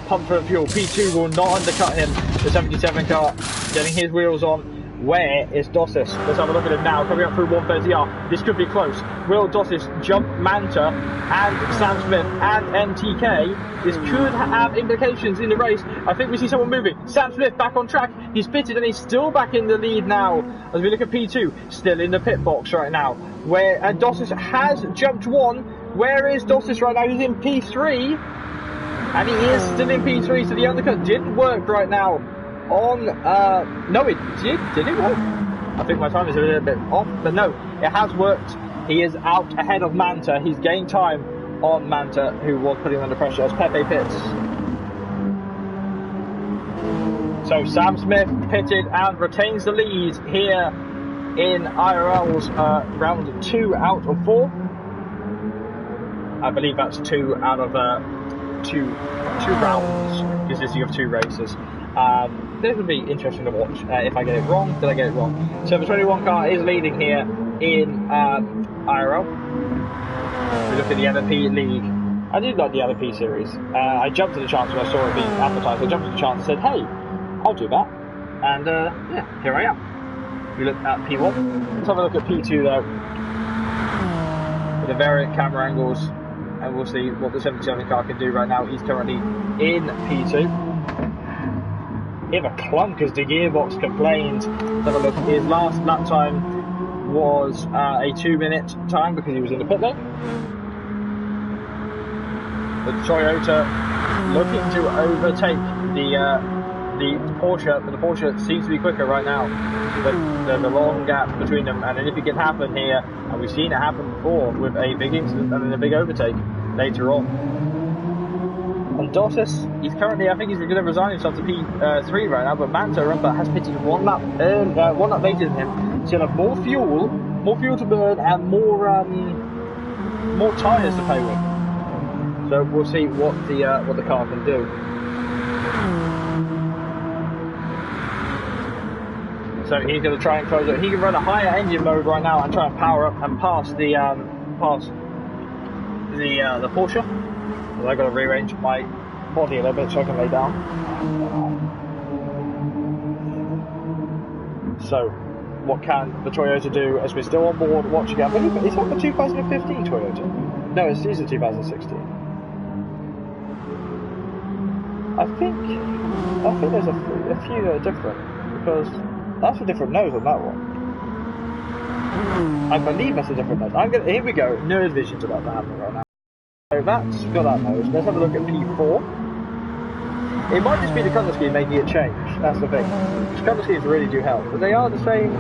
pumped for fuel. P2 will not undercut him. The 77 car getting his wheels on. Where is Dossis? Let's have a look at him now, coming up through 130R. This could be close. Will Dossis jump Manta and Sam Smith and MTK? This could have implications in the race. I think we see someone moving. Sam Smith back on track. He's pitted and he's still back in the lead now. As we look at P2, still in the pit box right now. And Dossis has jumped one. Where is Dossis right now? He's in P3. And he is still in P3, so the undercut didn't work right now. No, it did it work? I think my time is a little bit off, but no, it has worked. He is out ahead of Manta. He's gained time on Manta, who was putting him under pressure as Pepe pits. So Sam Smith pitted and retains the lead here in IRL's round 2 out of 4. I believe that's 2 out of two rounds, consisting of 2 races. This would be interesting to watch. If I get it wrong, did I get it wrong? So the 21 car is leading here in IRL. We look at the LMP League. I did like the LMP series. I jumped at the chance when I saw it being advertised. I jumped at the chance and said, hey, I'll do that. And yeah, here I am. We look at P1. Let's have a look at P2 though. With the variant camera angles. And we'll see what the 77 car can do right now. He's currently in P2. Bit of a clunk as the gearbox complained. Let's have a look. His last lap time was a 2-minute time because he was in the pit lane. The Toyota looking to overtake the Porsche, but the Porsche seems to be quicker right now. But there's a long gap between them, and if it can happen here, and we've seen it happen before with a big incident and then a big overtake later on. And Dossis, he's currently, I think he's going to resign himself to P3 right now, but Manta has pitted one lap later than him. So he'll have more fuel to burn and more more tyres to play with. So we'll see what the car can do. So he's going to try and close it. He can run a higher engine mode right now and try and power up and pass the Porsche. So I've got to rearrange my body a little bit so I can lay down. So, what can the Toyota do as we're still on board watching it? I believe it's not the 2015 Toyota. No, it's the 2016. I think there's a few that are different, because that's a different nose on that one. I believe that's a different nose. Here we go, nerd vision's about to happen right now. So that's got that nose. Let's have a look at P4. It might just be the colour scheme making it change, that's the thing. Because colour schemes really do help, but they are the same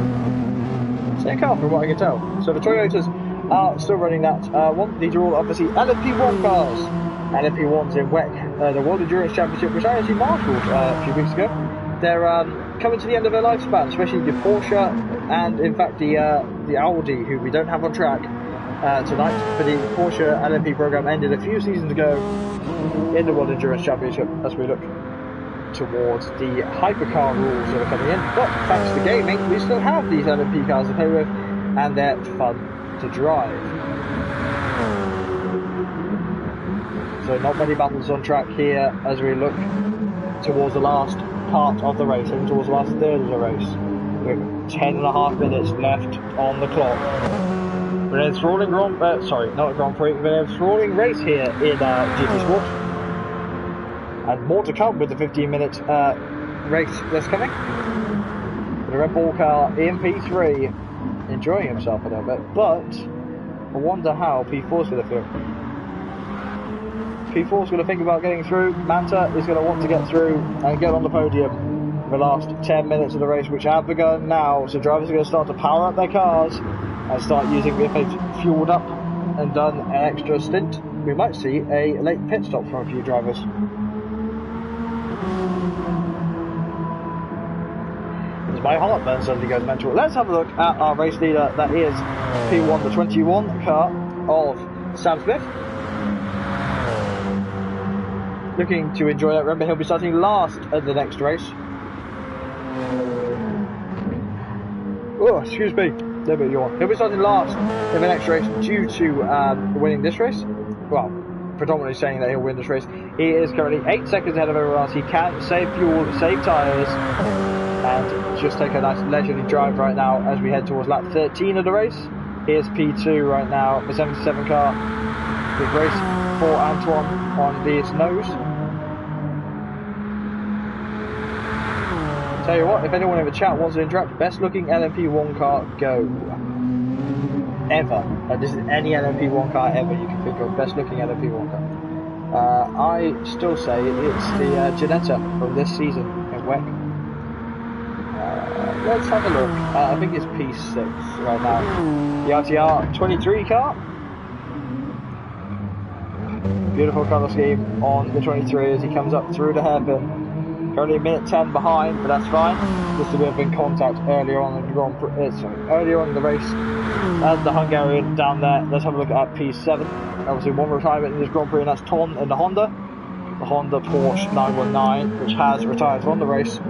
car from what I can tell. So the Toyotas are still running that. These are all obviously LMP1 cars. LMP1's in WEC, the World Endurance Championship, which I actually marshalled a few weeks ago. They're coming to the end of their lifespan, especially the Porsche and in fact the Audi, who we don't have on track tonight. But the Porsche LMP program ended a few seasons ago in the World Endurance Championship as we look towards the hypercar rules that are coming in. But thanks to gaming, we still have these LMP cars to play with, and they're fun to drive. So not many battles on track here as we look towards the last part of the race, and towards the last third of the race, with 10.5 minutes left on the clock. We're in a enthralling enthralling race here in GT Sport, and more to come with the 15-minute race that's coming. The Red Bull car in P3 enjoying himself a little bit, but I wonder how P4's going to feel. P4's going to think about getting through. Manta is going to want to get through and get on the podium for the last 10 minutes of the race, which have begun now. So drivers are going to start to power up their cars and start using, if they've fueled up and done an extra stint, we might see a late pit stop from a few drivers. As my heartburn suddenly goes mental. Let's have a look at our race leader. That is P1, the 21 car of Sam Smith. Looking to enjoy that. Remember, he'll be starting last at the next race. Oh, excuse me. There we go. He'll be starting last in the next race due to winning this race. Well, predominantly saying that he'll win this race. He is currently 8 seconds ahead of everyone else. He can save fuel, save tyres, and just take a nice leisurely drive right now as we head towards lap 13 of the race. Here's P2 right now, the 77 car with race for Antoine on his nose. Tell you what, if anyone in the chat wants to interact, best looking LMP1 car, go. Ever. This is any LMP1 car ever you can think of, best looking LMP1 car. I still say it's the Ginetta from this season in WEC. Let's have a look. I think it's P6 right now. The RTR 23 car. Beautiful colour scheme on the 23 as he comes up through the hairpin. Currently a minute 10 behind, but that's fine. Just a bit of in contact earlier on in the earlier on in the race. And the Hungarian down there. Let's have a look at P7. Obviously one retirement in this Grand Prix, and that's Ton in the Honda Porsche 919, which has retired from the race.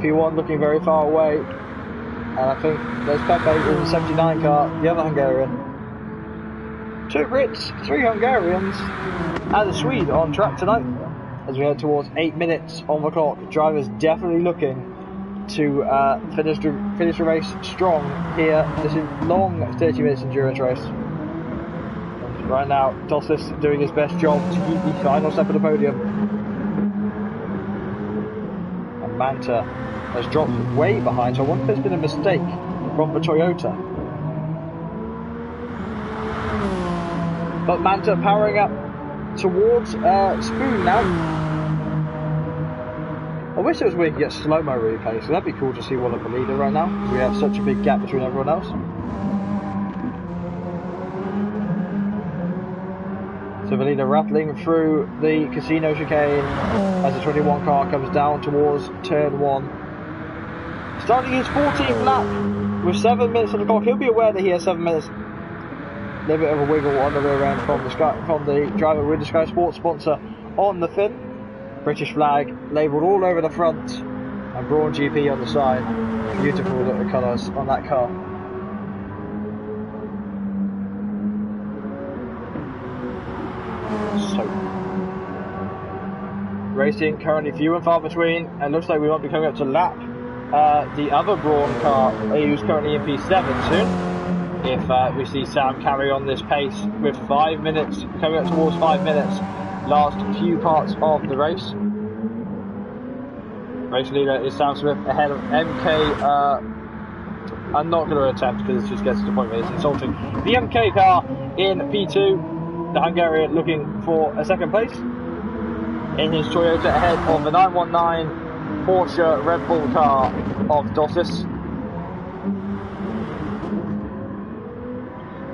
P1 looking very far away, and I think there's Pepe in the 79 car, the other Hungarian. 2 Brits, 3 Hungarians, and a Swede on track tonight as we head towards 8 minutes on the clock. Drivers definitely looking to finish the race strong here. This is long 30 minutes endurance race. And right now, Dossis doing his best job to keep the final step of the podium. And Manta has dropped way behind, so I wonder if there's been a mistake from the Toyota. But Manta powering up towards Spoon now. I wish there was a way to get slow-mo replay, so that'd be cool to see one of the leader right now, because we have such a big gap between everyone else. So the leader rattling through the casino chicane as the 21 car comes down towards turn 1. Starting his 14th lap with 7 minutes on the clock, he'll be aware that he has 7 minutes. A little bit of a wiggle on the rear end from the driver with the Sky Sports sponsor on the fin. British flag labelled all over the front, and Brawn GP on the side. Beautiful little colours on that car. So, racing currently few and far between, and looks like we might be coming up to lap the other Brawn car, who's currently in P7 soon. If we see Sam carry on this pace with 5 minutes, coming up towards 5 minutes, last few parts of the race. Race leader is Sam Smith ahead of MK. I'm not going to attempt because it just gets to the point where it's insulting. The MK car in P2, the Hungarian looking for a second place in his Toyota ahead of the 919 Porsche Red Bull car of Dossis.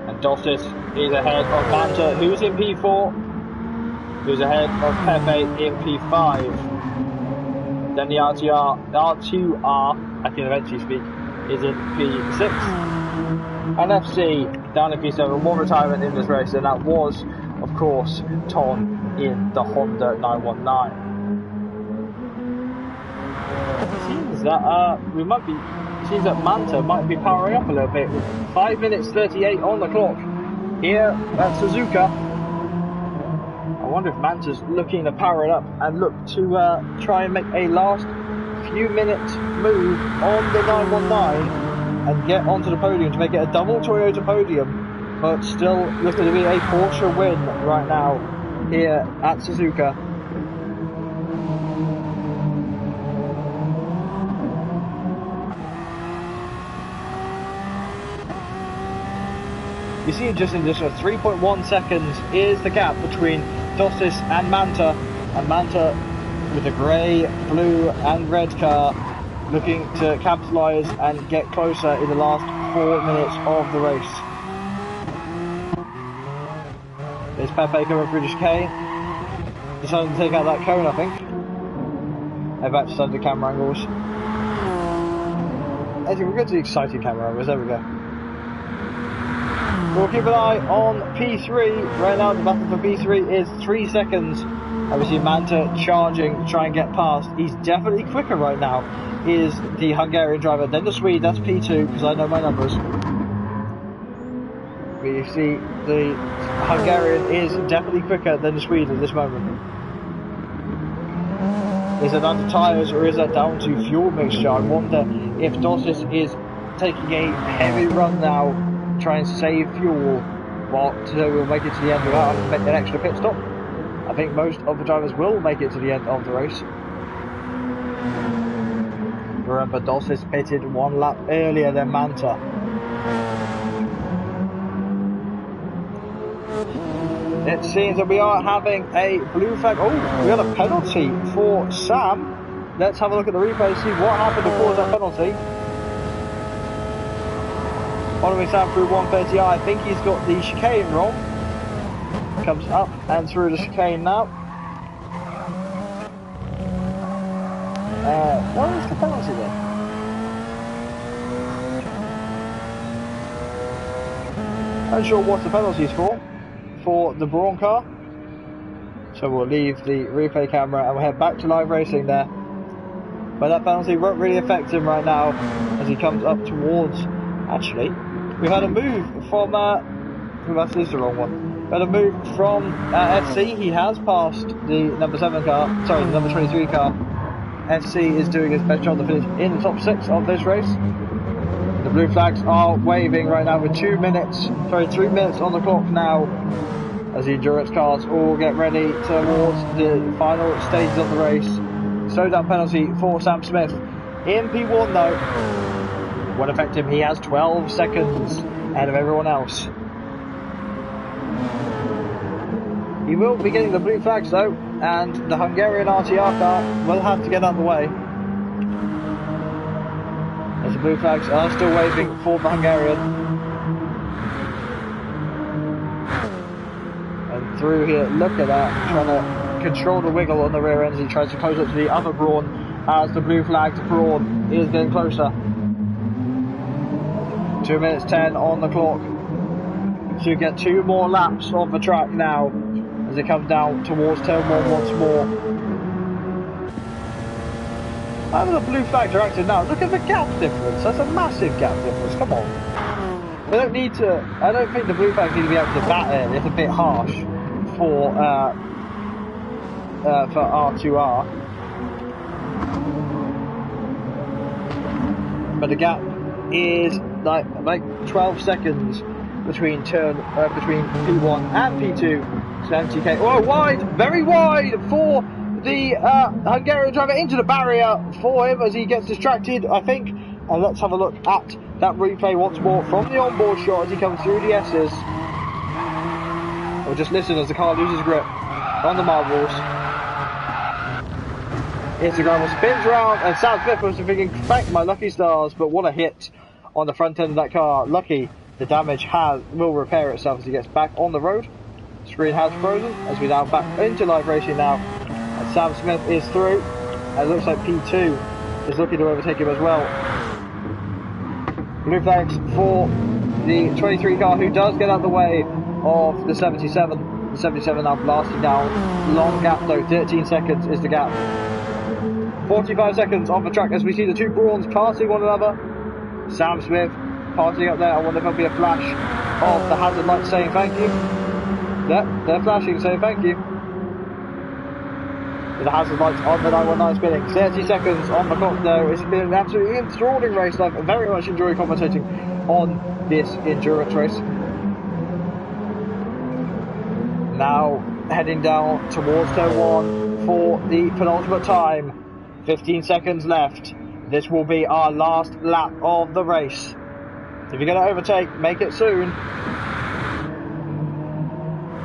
And Dossis is ahead of Manta, who's in P4, who's ahead of Pepe in P5. Then the R2R, I can eventually speak, is in P6. And FC down in P7, one retirement in this race, and that was, of course, Ton in the Honda 919. Seems that seems that Manta might be powering up a little bit with 5 minutes 38 on the clock here at Suzuka. I wonder if Manta's looking to power it up and look to try and make a last few minutes move on the 919 and get onto the podium to make it a double Toyota podium, but still looking to be a Porsche win right now here at Suzuka. You see just in just 3.1 seconds is the gap between Dossis and Manta with the grey, blue and red car looking to capitalise and get closer in the last 4 minutes of the race. There's Pepe coming through the chicane, deciding to take out that cone, I think. They're back to under camera angles. Actually, we'll go to the exciting camera angles, there we go. We'll keep an eye on P3. Right now the battle for P3 is 3 seconds. And we see Manta charging to try and get past. He's definitely quicker right now, is the Hungarian driver. Then the Swede, that's P2, because I know my numbers. We see the Hungarian is definitely quicker than the Swede at this moment. Is it down to tyres or is that down to fuel mixture? I wonder if Dossis is taking a heavy run now, try and save fuel, while we'll make it to the end without having to make an extra pit stop. I think most of the drivers will make it to the end of the race. Remember, Dossis pitted 1 lap earlier than Manta. It seems that we are having a blue flag. Oh, we got a penalty for Sam. Let's have a look at the replay to see what happened to cause that penalty. Following Sam through 130i, I think he's got the chicane wrong. Comes up and through the chicane now. What is the penalty then? Unsure what the penalty is for the Brawn car. So we'll leave the replay camera and we'll head back to live racing there. But that penalty won't really affect him right now as he comes up towards. Actually, we've had a move from that is the wrong one. We had a move from FC. He has passed the number 7 car, sorry, the number 23 car. FC is doing his best job to finish in the top 6 of this race. The blue flags are waving right now with 3 minutes on the clock now, as the endurance cars all get ready towards the final stages of the race. Slowdown penalty for Sam Smith. In P1 though, won't affect him. He has 12 seconds ahead of everyone else. He will be getting the blue flags though, and the Hungarian RTR car will have to get out of the way. As the blue flags are still waving for the Hungarian. And through here, look at that, trying to control the wiggle on the rear end as he tries to close up to the other Brawn as the blue flags Brawn is getting closer. 2 minutes 10 on the clock to get 2 more laps of the track now as they come down towards turn 1 once more. How does the blue flag directed now? Look at the gap difference. That's a massive gap difference. Come on. We don't need to. I don't think the blue flags need to be up to that end. It's a bit harsh for R2R. But the gap is like 12 seconds between between P1 and P2. So MTK. Oh, wide, very wide for the Hungarian driver, into the barrier for him as he gets distracted, I think. And let's have a look at that replay once more from the onboard shot as he comes through the S's. Or just listen as the car loses grip on the marbles. Instagram spins around and Sam Smith was thinking, thank my lucky stars, but what a hit on the front end of that car. Lucky the damage will repair itself as he gets back on the road. Screen has frozen as we now back into live racing now. And Sam Smith is through. And it looks like P2 is looking to overtake him as well. Blue flags for the 23 car, who does get out of the way of the 77. The 77 now blasting down. Long gap though, 13 seconds is the gap. 45 seconds on the track as we see the two Brawns passing one another. Sam Smith passing up there. I wonder if there'll be a flash of the hazard light saying thank you. Yep, they're flashing saying thank you. With the hazard lights on the 919 spinning. 30 seconds on the clock though. It's been an absolutely enthralling race. I've very much enjoyed commentating on this endurance race. Now heading down towards turn 1 for the penultimate time. 15 seconds left. This will be our last lap of the race. If you're going to overtake, make it soon.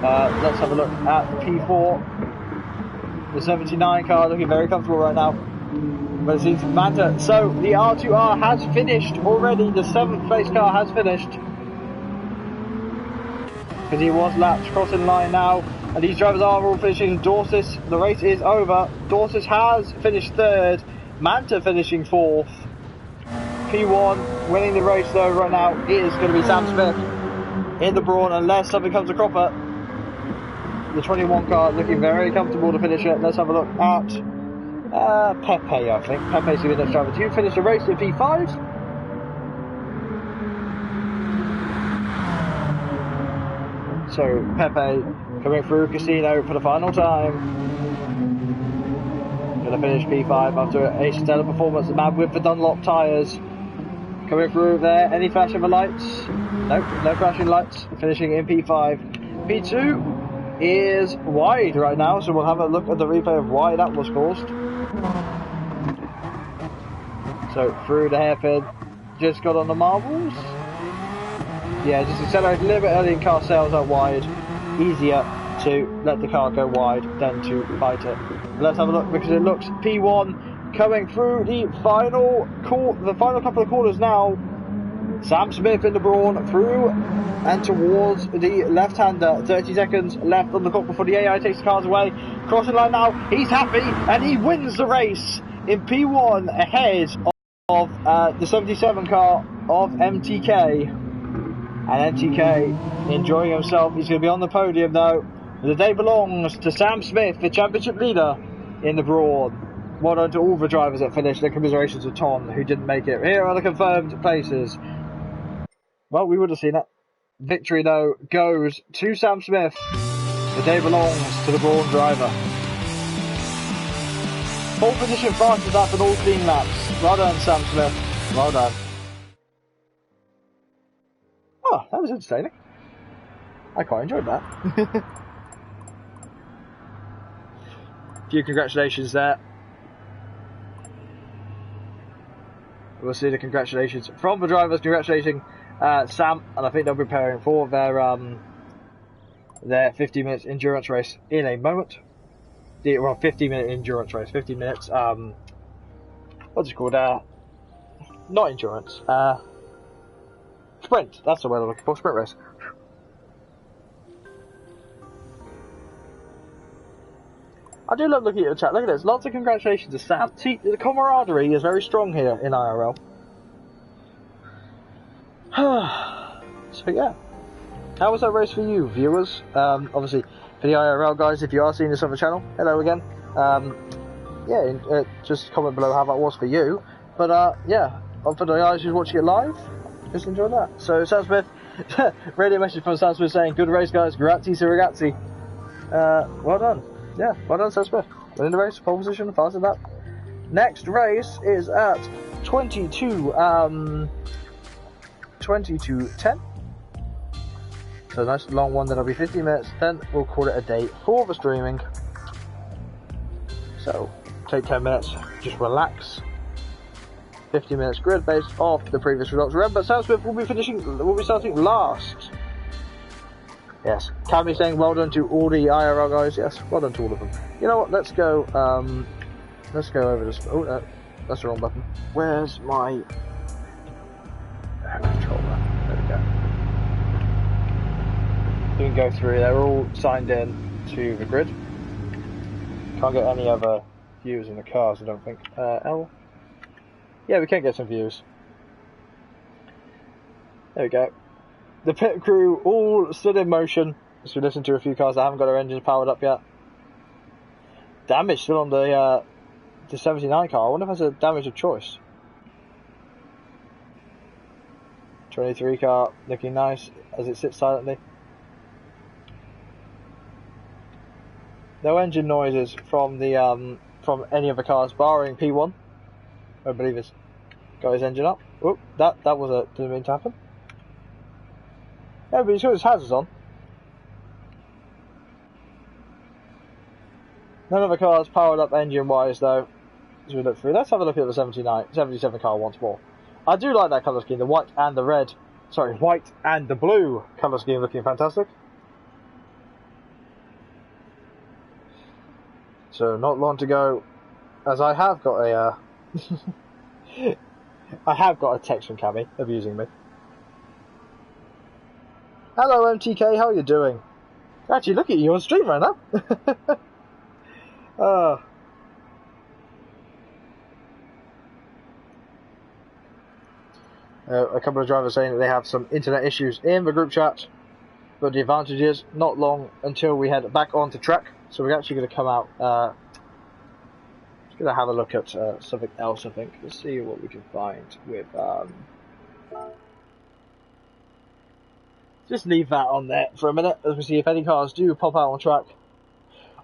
Let's have a look at P4. The 79 car looking very comfortable right now. But it seems to matter. So the R2R has finished already. The 7th place car has finished. Because he was lapped, crossing the line now. And these drivers are all finishing. Dorsis, the race is over. Dorsis has finished 3rd. Manta finishing 4th. P1 winning the race though right now is going to be Sam Smith in the Brawn, unless something comes a cropper. The 21 car looking very comfortable to finish it. Let's have a look at Pepe, I think. Pepe's the next driver to finish the race in P5. So Pepe coming through Casino for the final time. Gonna finish P5 after a stellar performance. The man with the Dunlop tyres coming through there. Any flashing the lights? Nope, no flashing lights. Finishing in P5. P2 is wide right now, so we'll have a look at the replay of why that was caused. So through the hairpin, just got on the marbles. Yeah, just accelerated a little bit early in car sales out wide. Easier to let the car go wide than to fight it. Let's have a look, because it looks P1 coming through the final couple of corners now. Sam Smith in the Brawn through and towards the left-hander. 30 seconds left on the clock before the AI takes the cars away. Crossing line now, he's happy and he wins the race in P1 ahead of the 77 car of MTK. And MTK enjoying himself. He's going to be on the podium though. The day belongs to Sam Smith, the championship leader in the Brawn. Well done to all the drivers that finished, and commiserations to Ton, who didn't make it. Here are the confirmed places. Well, we would have seen it. Victory, though, goes to Sam Smith. The day belongs to the Brawn driver. Pole position fastest lap and all clean laps. Well done, Sam Smith. Well done. Oh, that was entertaining. I quite enjoyed that. Few congratulations there. We'll see the congratulations from the drivers congratulating Sam, and I think they'll be preparing for their 50 minutes endurance race in a moment. 50-minute endurance race, 50 minutes. What's it called? Not endurance. Sprint. That's the word I'm looking for. Sprint race. I do love looking at your chat. Look at this. Lots of congratulations to Sam. See, the camaraderie is very strong here in IRL. So yeah, how was that race for you, viewers? Obviously, for the IRL guys, if you are seeing this on the channel, hello again. Yeah, just comment below how that was for you. But yeah, for the guys who's watching it live, just enjoy that. So Sam Smith, radio message from Sam Smith saying, "Good race, guys. Grazie, ragazzi." Well done. Yeah, well done, Sam Smith. Winning the race, pole position, faster than that. Next race is at 22:10. So a nice long one, that'll be 15 minutes, then we'll call it a day for the streaming. So, take 10 minutes, just relax. 15 minutes grid based off the previous results. Remember, Sam Smith will be starting last. Yes, Cammy saying well done to all the IRL guys. Yes, well done to all of them. You know what, let's go over this. Oh, no, that's the wrong button. Where's my controller? There we go. You can go through, they're all signed in to the grid. Can't get any other views in the cars, I don't think. L? Yeah, we can get some views. There we go. The pit crew all stood in motion as we listen to a few cars that haven't got their engines powered up yet. Damage still on the 79 car. I wonder if that's a damage of choice. 23 car looking nice as it sits silently. No engine noises from the from any of the cars, barring P1. I believe it's got his engine up. Oh, that didn't mean to happen. Yeah, but he's got his hazards on. None of the cars powered up engine-wise though. As we look through, let's have a look at the 77 car once more. I do like that colour scheme, the white and the red. Sorry, white and the blue colour scheme looking fantastic. So not long to go, as I have got a I have got a text from Cammy abusing me. Hello MTK, how are you doing? Actually, look at you on stream right now. A couple of drivers saying that they have some internet issues in the group chat, but the advantage is not long until we head back onto track. So we're actually going to come out. Just going to have a look at something else. I think let's see what we can find with. Just leave that on there for a minute as we see if any cars do pop out on track.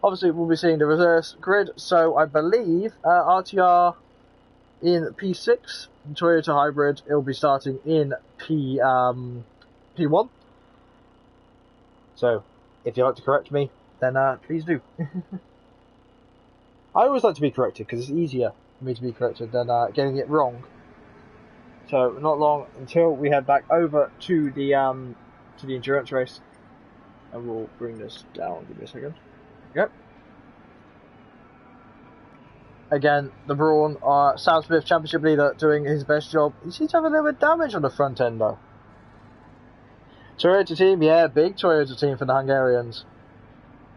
Obviously, we'll be seeing the reverse grid. So I believe RTR in P6, Toyota Hybrid, it'll be starting in P1. So if you'd like to correct me, then please do. I always like to be corrected because it's easier for me to be corrected than getting it wrong. So not long until we head back over to the endurance race, and we'll bring this down. Give me a second. Yep. Again, the Brawn, Sam Smith, championship leader, doing his best job. He seems to have a little bit of damage on the front end though. Toyota team, yeah, big Toyota team for the Hungarians.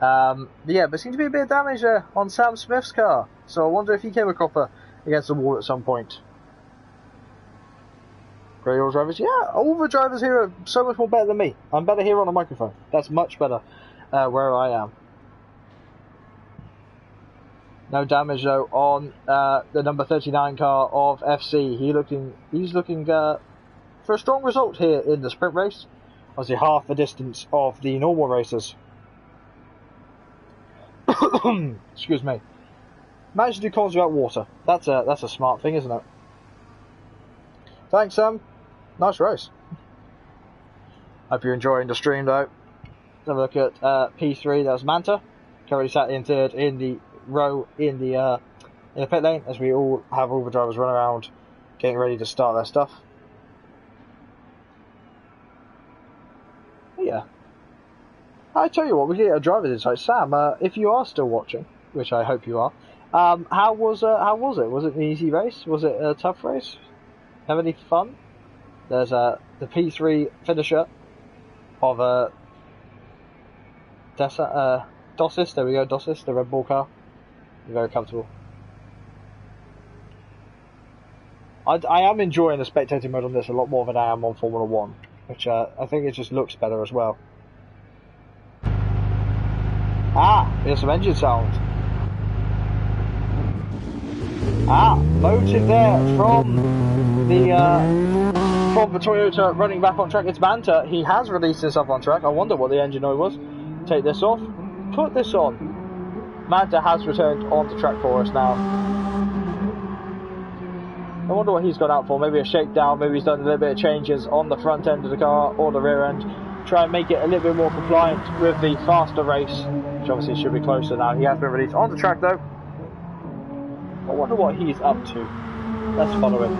Yeah, but seems to be a bit of damage there on Sam Smith's car. So I wonder if he came a cropper against the wall at some point. Great all drivers, yeah, all the drivers here are so much more better than me. I'm better here on a microphone. That's much better where I am. No damage though on the number 39 car of FC. He's looking for a strong result here in the sprint race. Obviously half the distance of the normal racers. Excuse me. Managed to do comms without water. That's a smart thing, isn't it? Thanks, Sam. Nice race. Hope you're enjoying the stream though. Let's have a look at P3. That was Manta. Currently sat in third in the row in the pit lane as we all have all the drivers run around getting ready to start their stuff. But yeah. I tell you what, we get a driver's insight. Sam, if you are still watching, which I hope you are, how was it? Was it an easy race? Was it a tough race? Have any fun? There's the P3 finisher of Dossis. There we go, Dossis, the Red Bull car. Very comfortable. I am enjoying the spectating mode on this a lot more than I am on Formula 1, which I think it just looks better as well. There's some engine sound. Motive there from the Toyota running back on track. It's Manta. He has released himself on track. I wonder what the engine noise was. Take this off. Put this on. Manta has returned onto track for us now. I wonder what he's gone out for. Maybe a shakedown. Maybe he's done a little bit of changes on the front end of the car or the rear end. Try and make it a little bit more compliant with the faster race, which obviously should be closer now. He has been released on the track though. I wonder what he's up to. Let's follow him.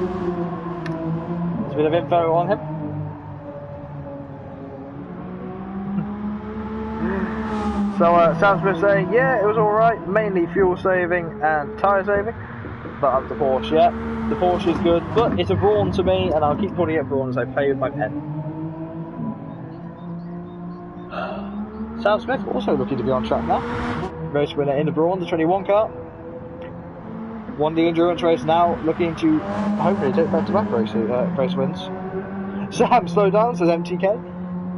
There's a bit of info on him. So Sam Smith saying, yeah, it was alright, mainly fuel saving and tyre saving. But up the Porsche, yeah, the Porsche is good, but it's a Brawn to me, and I'll keep calling it Brawn as I play with my pen. Sam Smith also looking to be on track now. Race winner in the Brawn, the 21 car. Won the endurance race now, looking to hopefully take back-to-back race wins. Sam, slow down, says MTK.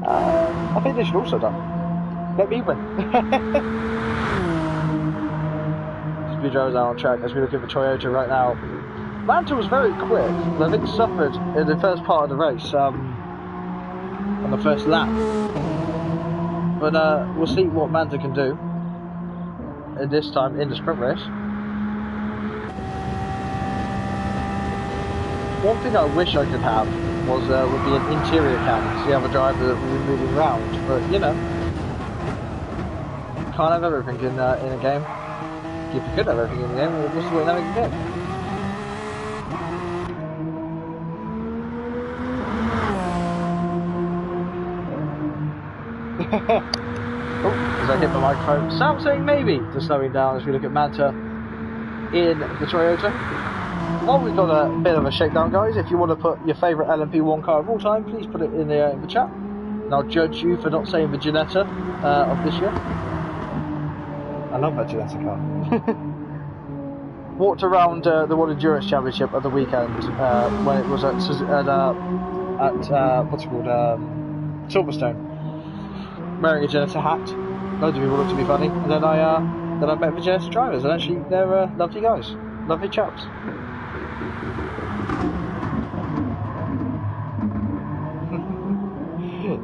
I think they should also done. Let me win. Speed drivers are on track as we look at the Toyota right now. Manta was very quick, but I think suffered in the first part of the race, on the first lap. But we'll see what Manta can do this time in the sprint race. One thing I wish I could have would be an interior cam, so you have a driver that will be moving around, but you know, can't have everything in a game. If you could have everything in the game, what's the point of having a game? Oh, as I hit the microphone, Sam saying maybe to slowing down as we look at Manta in the Toyota. Well, we've got a bit of a shakedown, guys. If you want to put your favourite LMP1 car of all time, please put it in the chat, and I'll judge you for not saying the Ginetta of this year. I love that Ginetta car. Walked around the World Endurance Championship at the weekend when it was at what's it called, Silverstone, wearing a Ginetta hat. Loads of people looked at me funny, and then I met the Ginetta drivers, and actually they're lovely guys, lovely chaps.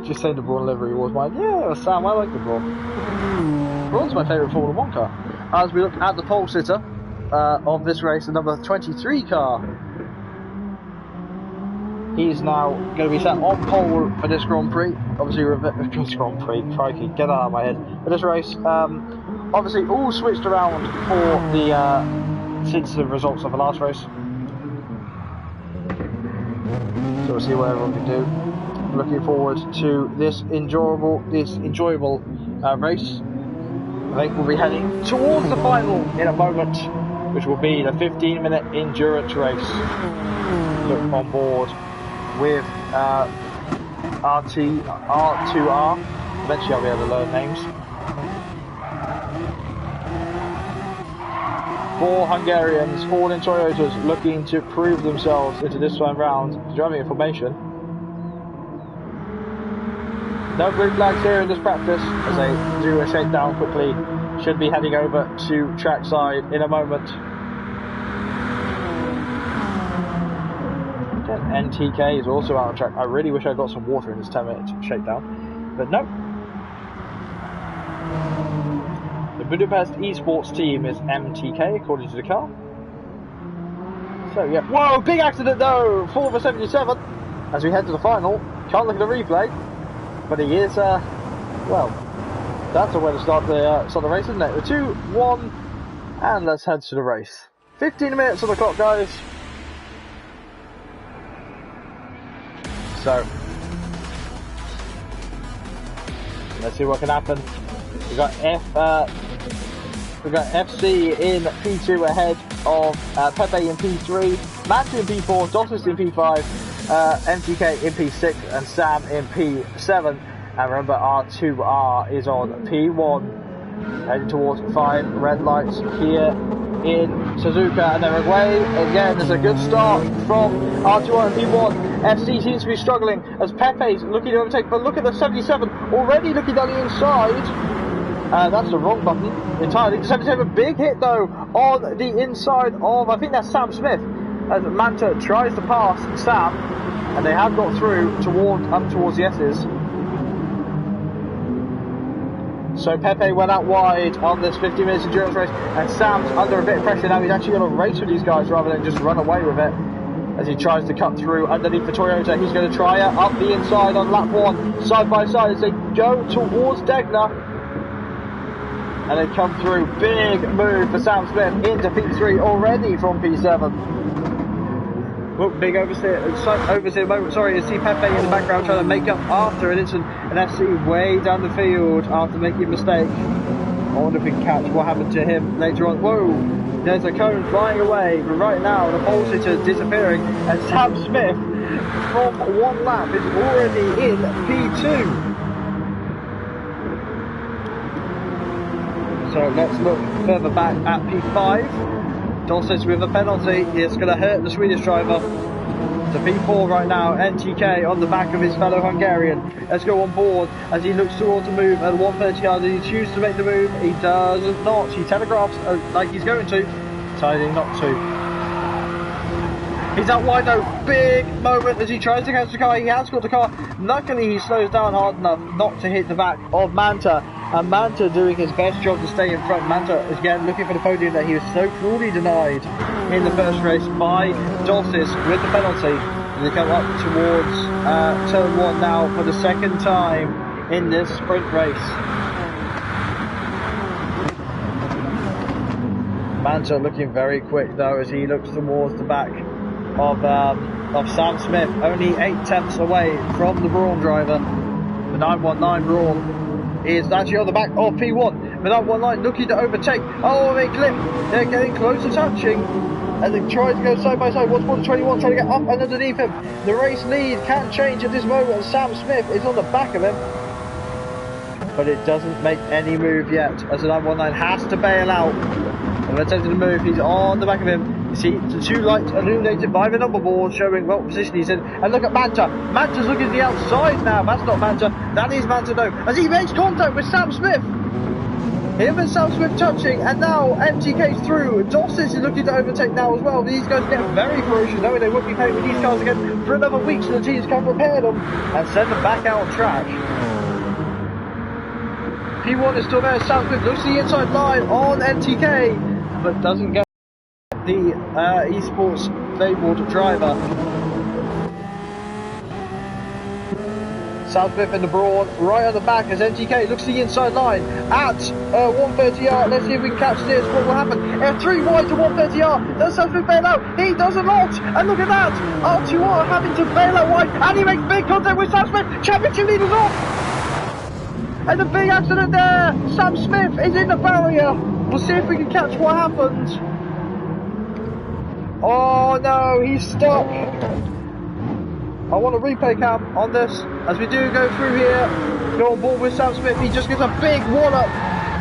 Just saying the Brawn livery was mine. Yeah, Sam, I like the Brawn. Brawn's my favourite Formula 1 car. As we look at the pole sitter of this race, the number 23 car. He's now going to be sat on pole for this Grand Prix. Obviously, Grand Prix, crikey, get that out of my head. For this race, obviously all switched around for the since the results of the last race. So we'll see what everyone can do. Looking forward to this enjoyable race. I think we'll be heading towards the final in a moment, which will be the 15-minute endurance race. Look on board with R2R. Eventually I'll be able to learn names. 4 Hungarians, all in Toyotas, looking to prove themselves into this one round. Driving information. No green flags here in this practice as they do a shakedown quickly. Should be heading over to trackside in a moment. Again, NTK is also out on track. I really wish I got some water in this 10-minute shakedown, but no. The Budapest esports team is MTK according to the car. So yeah, whoa, big accident though, 4/77 as we head to the final. Can't look at the replay. But he is, well, that's a way to start the race, isn't it? 2, 1, and let's head to the race. 15 minutes on the clock, guys. So, let's see what can happen. We got FC in P2 ahead of Pepe in P3, Matt in P4, Dottis in P5. MTK in P6 and Sam in P7, and remember R2R is on P1. Heading towards 5 red lights here in Suzuka, and then away again. There's a good start from R21 and P1. FC seems to be struggling as Pepe's looking to overtake, but look at the 77 already looking down the inside. That's the wrong button entirely. The 77, big hit though on the inside of, I think that's Sam Smith, as Manta tries to pass Sam, and they have got through up towards the S's. So Pepe went out wide on this 50 minutes endurance race, and Sam's under a bit of pressure now. He's actually going to race with these guys rather than just run away with it as he tries to cut through underneath the Toyota. He's going to try it up the inside on lap 1, side by side as they go towards Degner. And they come through. Big move for Sam Smith into P3 already from P7. Look, big oversteer moment, sorry, you see Pepe in the background trying to make up after, and it's an FC way down the field after making a mistake. I wonder if we can catch what happened to him later on. Whoa, there's a cone flying away, but right now the pole sitter is disappearing, and Sam Smith from 1 lap is already in P2. So let's look further back at P5. Dawson's with a penalty. It's going to hurt the Swedish driver. To P4 right now, NTK on the back of his fellow Hungarian. Let's go on board as he looks towards the move at 130 yards. Does he choose to make the move? He does not. He telegraphs like he's going to, deciding not to. He's out wide though. Big moment as he tries to catch the car. He has got the car. Luckily he slows down hard enough not to hit the back of Manta. And Manta doing his best job to stay in front. Manta is again looking for the podium that he was so cruelly denied in the first race by Dossis with the penalty. And they come up towards turn 1 now for the second time in this sprint race. Manta looking very quick though as he looks towards the back of Sam Smith, only 8 tenths away from the Brawn driver. The 919 Brawn is actually on the back of P1. The 919 looking to overtake. Oh, they clip. They're getting close to touching. And they try to go side by side. What's more than 21 trying to get up and underneath him. The race lead can change at this moment. Sam Smith is on the back of him. But it doesn't make any move yet as the 919 has to bail out. And attempting to move, he's on the back of him. You see the 2 lights illuminated by the number board showing what position he's in. And look at Manta. Manta's looking to the outside now. That's not Manta. That is Manta though. As he makes contact with Sam Smith. Him and Sam Smith touching. And now MTK's through. Dossis is looking to overtake now as well. These guys get very ferocious knowing they won't be playing with these cars again for another week, so the teams can prepare them and send them back out on track. P1 is still there. Sam Smith looks to the inside line on MTK, but doesn't get the esports labelled driver. Sam Smith in the Brawn right on the back as NTK looks to the inside line at 130R. Let's see if we can catch this. What will happen? 3 wide to 130R. Does Sam Smith bail out? He does a lot. And look at that. R2R having to bail out wide. And he makes big contact with Sam Smith. Championship leaders off. And a big accident there. Sam Smith is in the barrier. We'll see if we can catch what happens. Oh no, he's stuck. I want a replay cam on this as we do go through here. Go on board with Sam Smith. He just gets a big wallop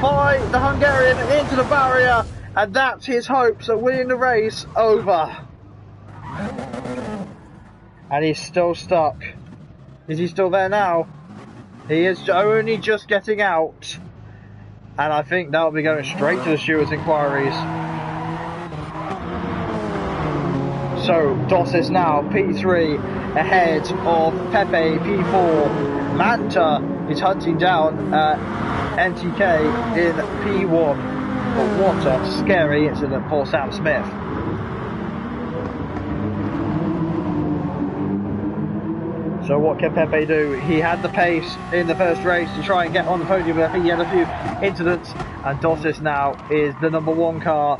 by the Hungarian into the barrier, and that's his hopes of winning the race over. And he's still stuck. Is he still there now? He is only just getting out, and I think that'll be going straight to the stewards' inquiries. So Dossis now P3 ahead of Pepe P4. Manta is hunting down NTK in P1. But what a scary incident for Sam Smith. So what can Pepe do? He had the pace in the first race to try and get on the podium, but I think he had a few incidents, and Dossis now is the number 1 car.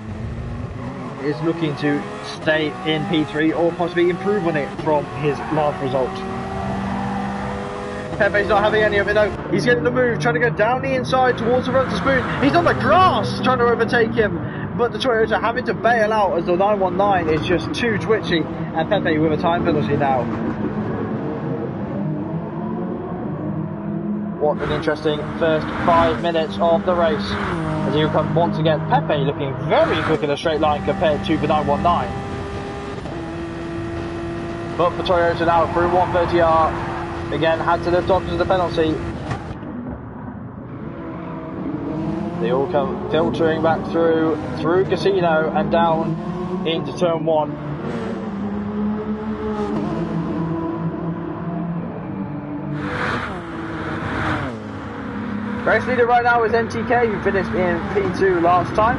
Is looking to stay in P3 or possibly improve on it from his last result. Pepe's not having any of it though. He's getting the move, trying to go down the inside towards the front of the spoon. He's on the grass trying to overtake him, but the Toyota having to bail out as the 919 is just too twitchy, and Pepe with a time penalty now. what an interesting first 5 minutes of the race. As here comes once again Pepe, looking very quick in a straight line compared to the 919. But for Toyota now through 130R, again had to lift off to the penalty. They all come filtering back through Casino and down into turn 1. Race leader right now is MTK, who finished in P2 last time,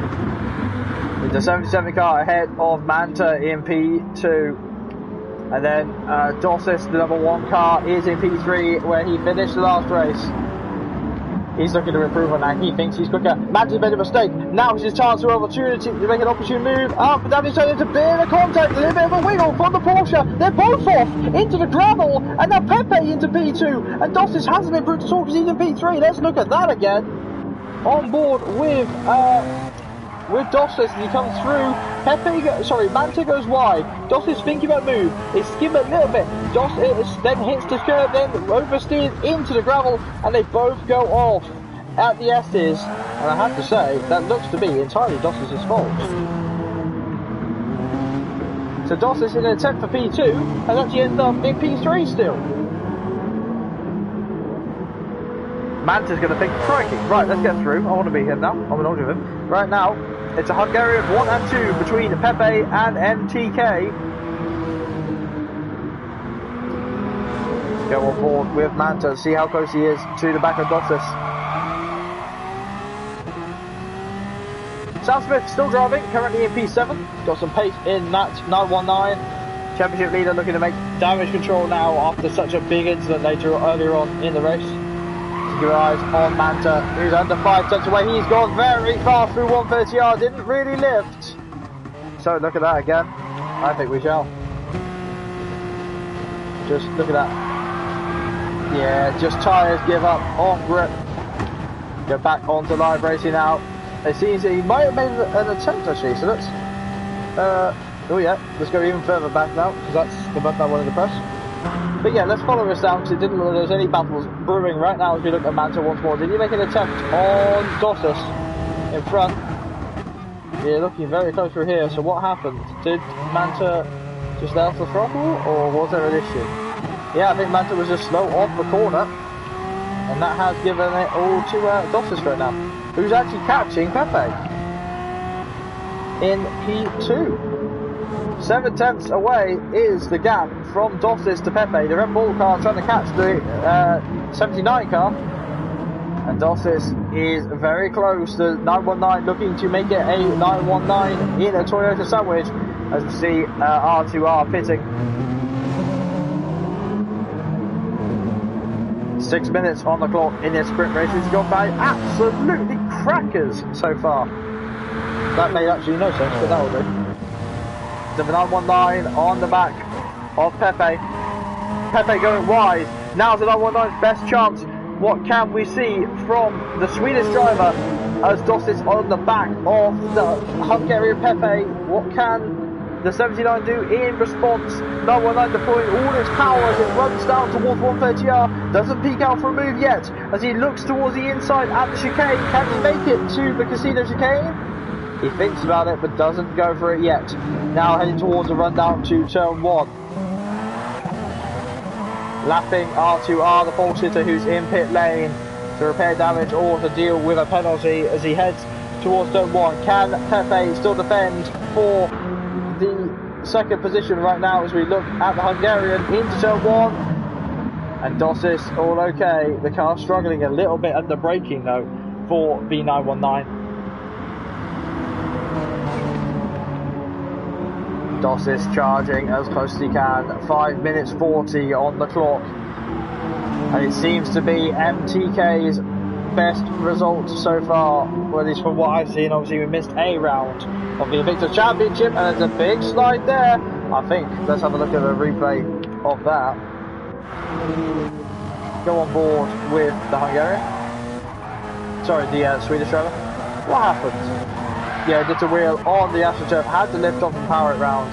with the 77 car ahead of Manta in P2. And then Dossis, the number 1 car, is in P3, where he finished the last race. He's looking to improve on that. He thinks he's quicker. Manta's made a mistake. Now is his chance for opportunity to make an opportune move. But that is turning into a bit of contact, a little bit of a wiggle from the Porsche. They're both off into the gravel, and now Pepe into P2, and Dossis hasn't improved at all because he's in P3. Let's look at that again. On board with Dossis, and he comes through. Manta goes wide. Dossis thinking about move. They skim a little bit. Dossis then hits the curb, then oversteers into the gravel, and they both go off at the S's. And I have to say, that looks to be entirely Dossis' fault. So Dossis in an attempt for P2, and actually ends up in P3 still. Manta's going to think, crikey, right, let's get through. I want to be here now. I'm an order with him. Right now, it's a Hungarian 1 and 2 between Pepe and MTK. Go on board with Manta, see how close he is to the back of Dossis. Sam Smith still driving, currently in P7. Got some pace in that 919. Championship leader looking to make damage control now after such a big incident earlier on in the race. Keep your eyes on Manta, who's under 5 tenths away. He's gone very far through 130R, didn't really lift. So look at that again. I think we shall. Just look at that. Yeah, just tyres give up on grip. Go back onto live racing now. It seems that he might have made an attempt actually, so let's let's go even further back now, because that's the button I wanted to press. But yeah, let's follow this down, because it didn't look like there was any battles brewing right now as we look at Manta once more. Did he make an attempt on Dossis in front? Yeah, looking very close through here, so what happened? Did Manta just let off the throttle, or was there an issue? Yeah, I think Manta was just slow off the corner, and that has given it all to Dossis right now, who's actually catching Pepe in P2. 7 tenths away is the gap from Dossis to Pepe. The Red Bull car trying to catch the 79 car, and Dossis is very close. The 919 looking to make it a 919 in a Toyota sandwich, as we see R2R pitting. 6 minutes on the clock in this sprint race. It's gone by absolutely crackers so far. That made actually no sense, but that will do. The 919 on the back of Pepe. Pepe going wide. Now's the 919's best chance. What can we see from the Swedish driver as Dossis on the back of the Hungarian Pepe? What can the 79 do in response? 919 deploying all its power as it runs down towards 130R. Doesn't peek out for a move yet as he looks towards the inside at the chicane. Can he make it to the Casino chicane? He thinks about it but doesn't go for it yet. Now heading towards the run down to turn 1. Lapping R2R, the pole sitter who's in pit lane to repair damage or to deal with a penalty as he heads towards turn 1. Can Pepe still defend for the second position right now as we look at the Hungarian into turn 1? And Dossis all okay. The car struggling a little bit under braking though for B919. Dossis charging as close as he can. 5 minutes 40 on the clock. And it seems to be MTK's best result so far, well, at least from what I've seen. Obviously we missed a round of the Invicta Championship, and there's a big slide there, I think. Let's have a look at a replay of that. Go on board with the Hungarian. Sorry, the Swedish driver. What happened? Yeah, did a wheel on the AstroTurf, had to lift off and power it round.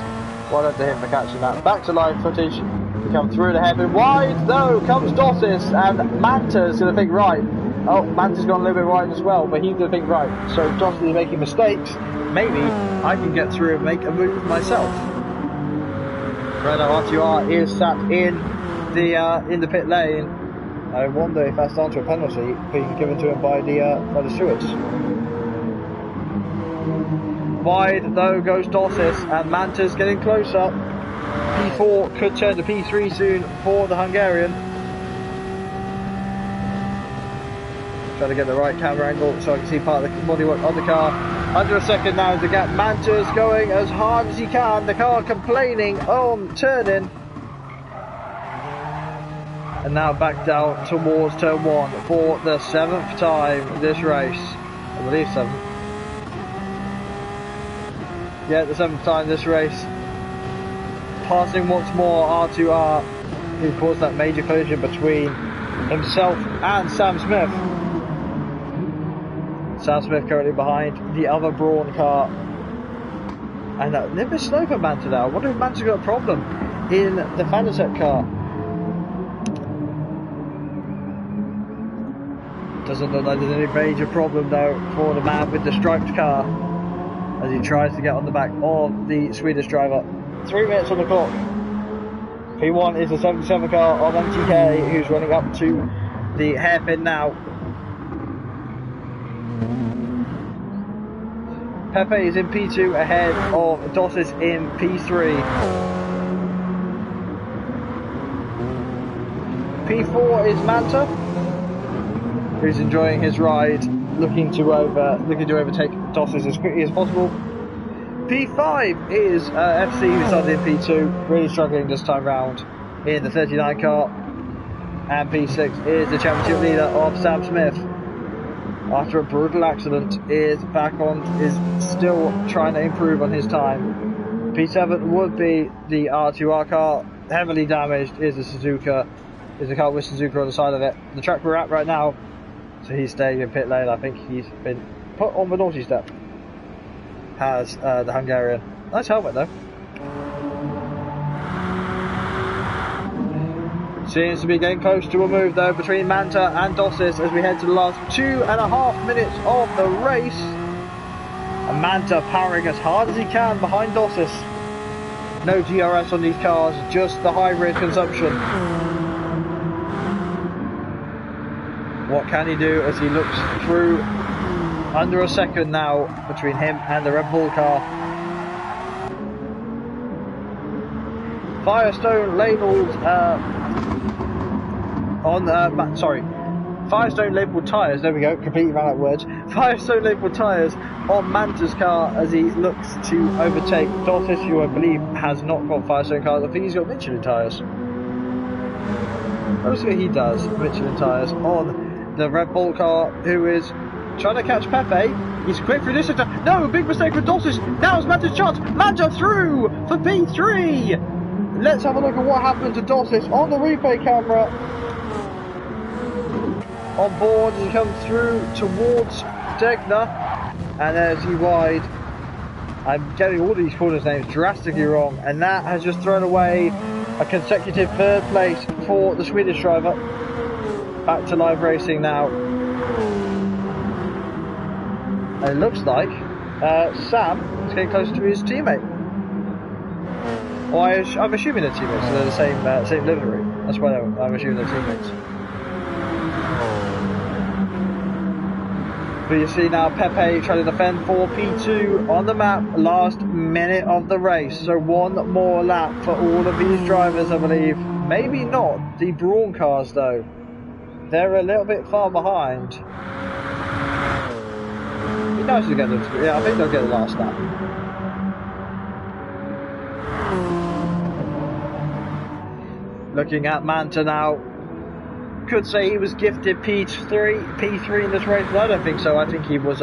Well done to him for catching that. Back to live footage. He comes through the hairpin wide, though comes Dossis, and Manta's going to think right. Oh, Manta's gone a little bit wide as well, but he's going to think right. So Dossis is making mistakes. Maybe I can get through and make a move myself. Renault R2R is sat in the pit lane. I wonder if that's down to a penalty being given to him by the stewards. Wide though goes Dossis, and Manta's getting closer. P4 could turn to P3 soon for the Hungarian. Trying to get the right camera angle so I can see part of the bodywork on the car. Under a second now is the gap. Manta's going as hard as he can. The car complaining on turning. And now back down towards turn 1 for the 7th time this race. I believe 7th. Yeah, the 7th time this race. Passing once more R2R, who caused that major collision between himself and Sam Smith. Sam Smith currently behind the other Brawn car. And a little bit slow for Manta now. I wonder if Manta's got a problem in the Fantasec car. Doesn't look like there's any major problem though for the man with the striped car as he tries to get on the back of the Swedish driver. 3 minutes on the clock. P1 is the 77 car of MTK, who's running up to the hairpin now. Pepe is in P2 ahead of Dossis in P3. P4 is Manta, who's enjoying his ride, looking to overtake Dossis as quickly as possible. P5 is FC, who started in P2, really struggling this time round in the 39 car. And P6 is the championship leader of Sam Smith. After a brutal accident, is still trying to improve on his time. P7 would be the R2R car. Heavily damaged is the Suzuka, is the car with Suzuka on the side of it. The track we're at right now, so he's staying in pit lane. I think he's been put on the naughty step. Has the Hungarian. Nice helmet though. Seems to be getting close to a move though between Manta and Dossis as we head to the last 2.5 minutes of the race. And Manta powering as hard as he can behind Dossis. No DRS on these cars, just the hybrid consumption. What can he do as he looks through? Under a second now between him and the Red Bull car. Firestone labelled Firestone labelled tyres, there we go, completely ran out of words. Firestone labelled tyres on Manta's car as he looks to overtake Dossis, who I believe has not got Firestone cars. I think he's got Michelin tyres. Mostly he does, Michelin tyres on the Red Bull car, who is trying to catch Pepe. He's quick through this sector. No, big mistake for Dossis. Now it's Manta's chance. Manta through for P3. Let's have a look at what happened to Dossis on the replay camera. On board as he comes through towards Degner. And there's he wide. I'm getting all these corners names drastically wrong. And that has just thrown away a consecutive 3rd place for the Swedish driver. Back to live racing now. And it looks like Sam is getting closer to his teammate. Or I'm assuming they're teammates, so they're the same livery. That's why I'm assuming they're teammates. But you see now Pepe trying to defend for P2 on the map, last minute of the race. So one more lap for all of these drivers, I believe. Maybe not the Brawn cars though. They're a little bit far behind. It'd be nice to get them to, yeah, I think they'll get the last lap. Looking at Manta now. Could say he was gifted P3 in this race, but I don't think so. I think he was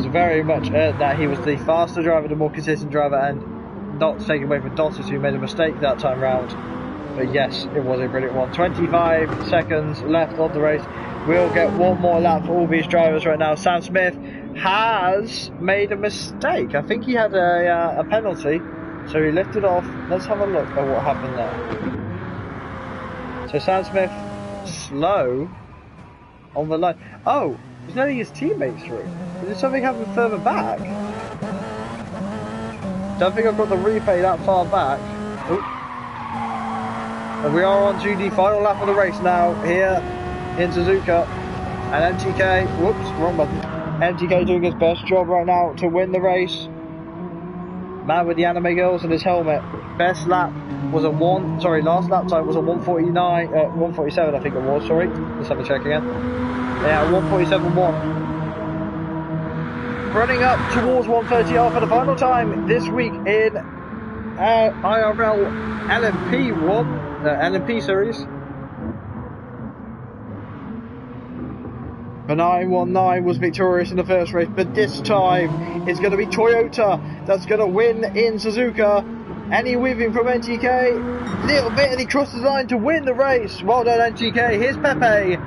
very much that he was the faster driver, the more consistent driver, and not taken away from Dossis, who made a mistake that time round. But yes, it was a brilliant one. 25 seconds left of the race. We'll get one more lap for all these drivers right now. Sam Smith has made a mistake. I think he had a penalty. So he lifted off. Let's have a look at what happened there. So Sam Smith, slow on the line. Oh, he's letting his teammates through. Did something happen further back? Don't think I've got the replay that far back. Ooh. And we are on to the final lap of the race now, here in Suzuka. And MTK, whoops, wrong button. MTK doing his best job right now to win the race. Man with the anime girls and his helmet. Best lap was a last lap time was a 147 I think it was, sorry. Let's have a check again. Yeah, 147.1. Running up towards 130R for the final time this week in IRL LMP LMP series. The 919 was victorious in the first race, but this time it's going to be Toyota that's going to win in Suzuka. Any whipping from NTK, little bit, and he crosses the line to win the race. Well done, NTK. Here's Pepe.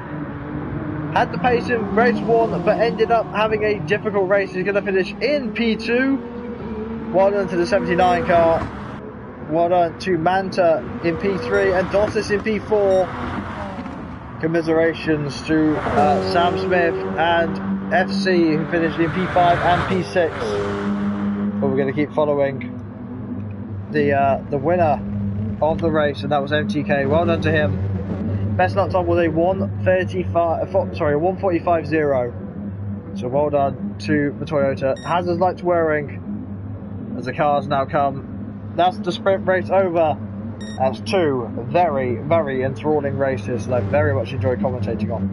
Had the pace in race 1, but ended up having a difficult race. He's going to finish in P2. Well done to the 79 car. Well done to Manta in P3 and Dossis in P4. Commiserations to Sam Smith and FC, who finished in P5 and P6. But we're going to keep following the winner of the race, and that was MTK. Well done to him. Best lap time was a 1:45.0. So well done to the Toyota. Hazard's lights wearing as the cars now come. That's the sprint race over. That's 2 very, very enthralling races that I very much enjoyed commentating on.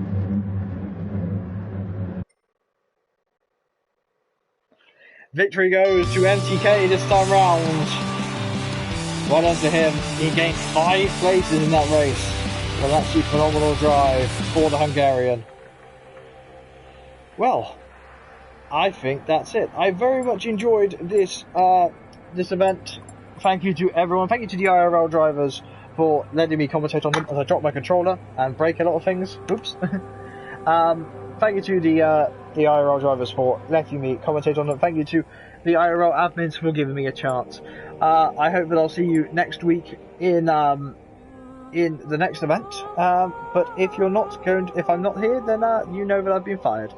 Victory goes to MTK this time round. Well done to him. He gained 5 places in that race. Well, that's a phenomenal drive for the Hungarian. Well, I think that's it. I very much enjoyed this event. Thank you to everyone. Thank you to the IRL drivers for letting me commentate on them as I drop my controller and break a lot of things. Oops. Thank you to the IRL drivers for letting me commentate on them. Thank you to the IRL admins for giving me a chance. I hope that I'll see you next week in the next event. But if I'm not here, then you know that I've been fired.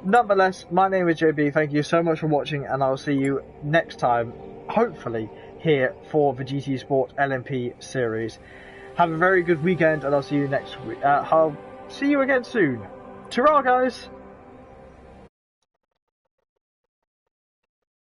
Nonetheless, my name is JB. Thank you so much for watching, and I'll see you next time, hopefully here for the GT Sport LMP series. Have a very good weekend, and I'll see you next week. I'll see you again soon. Ta-ra, guys!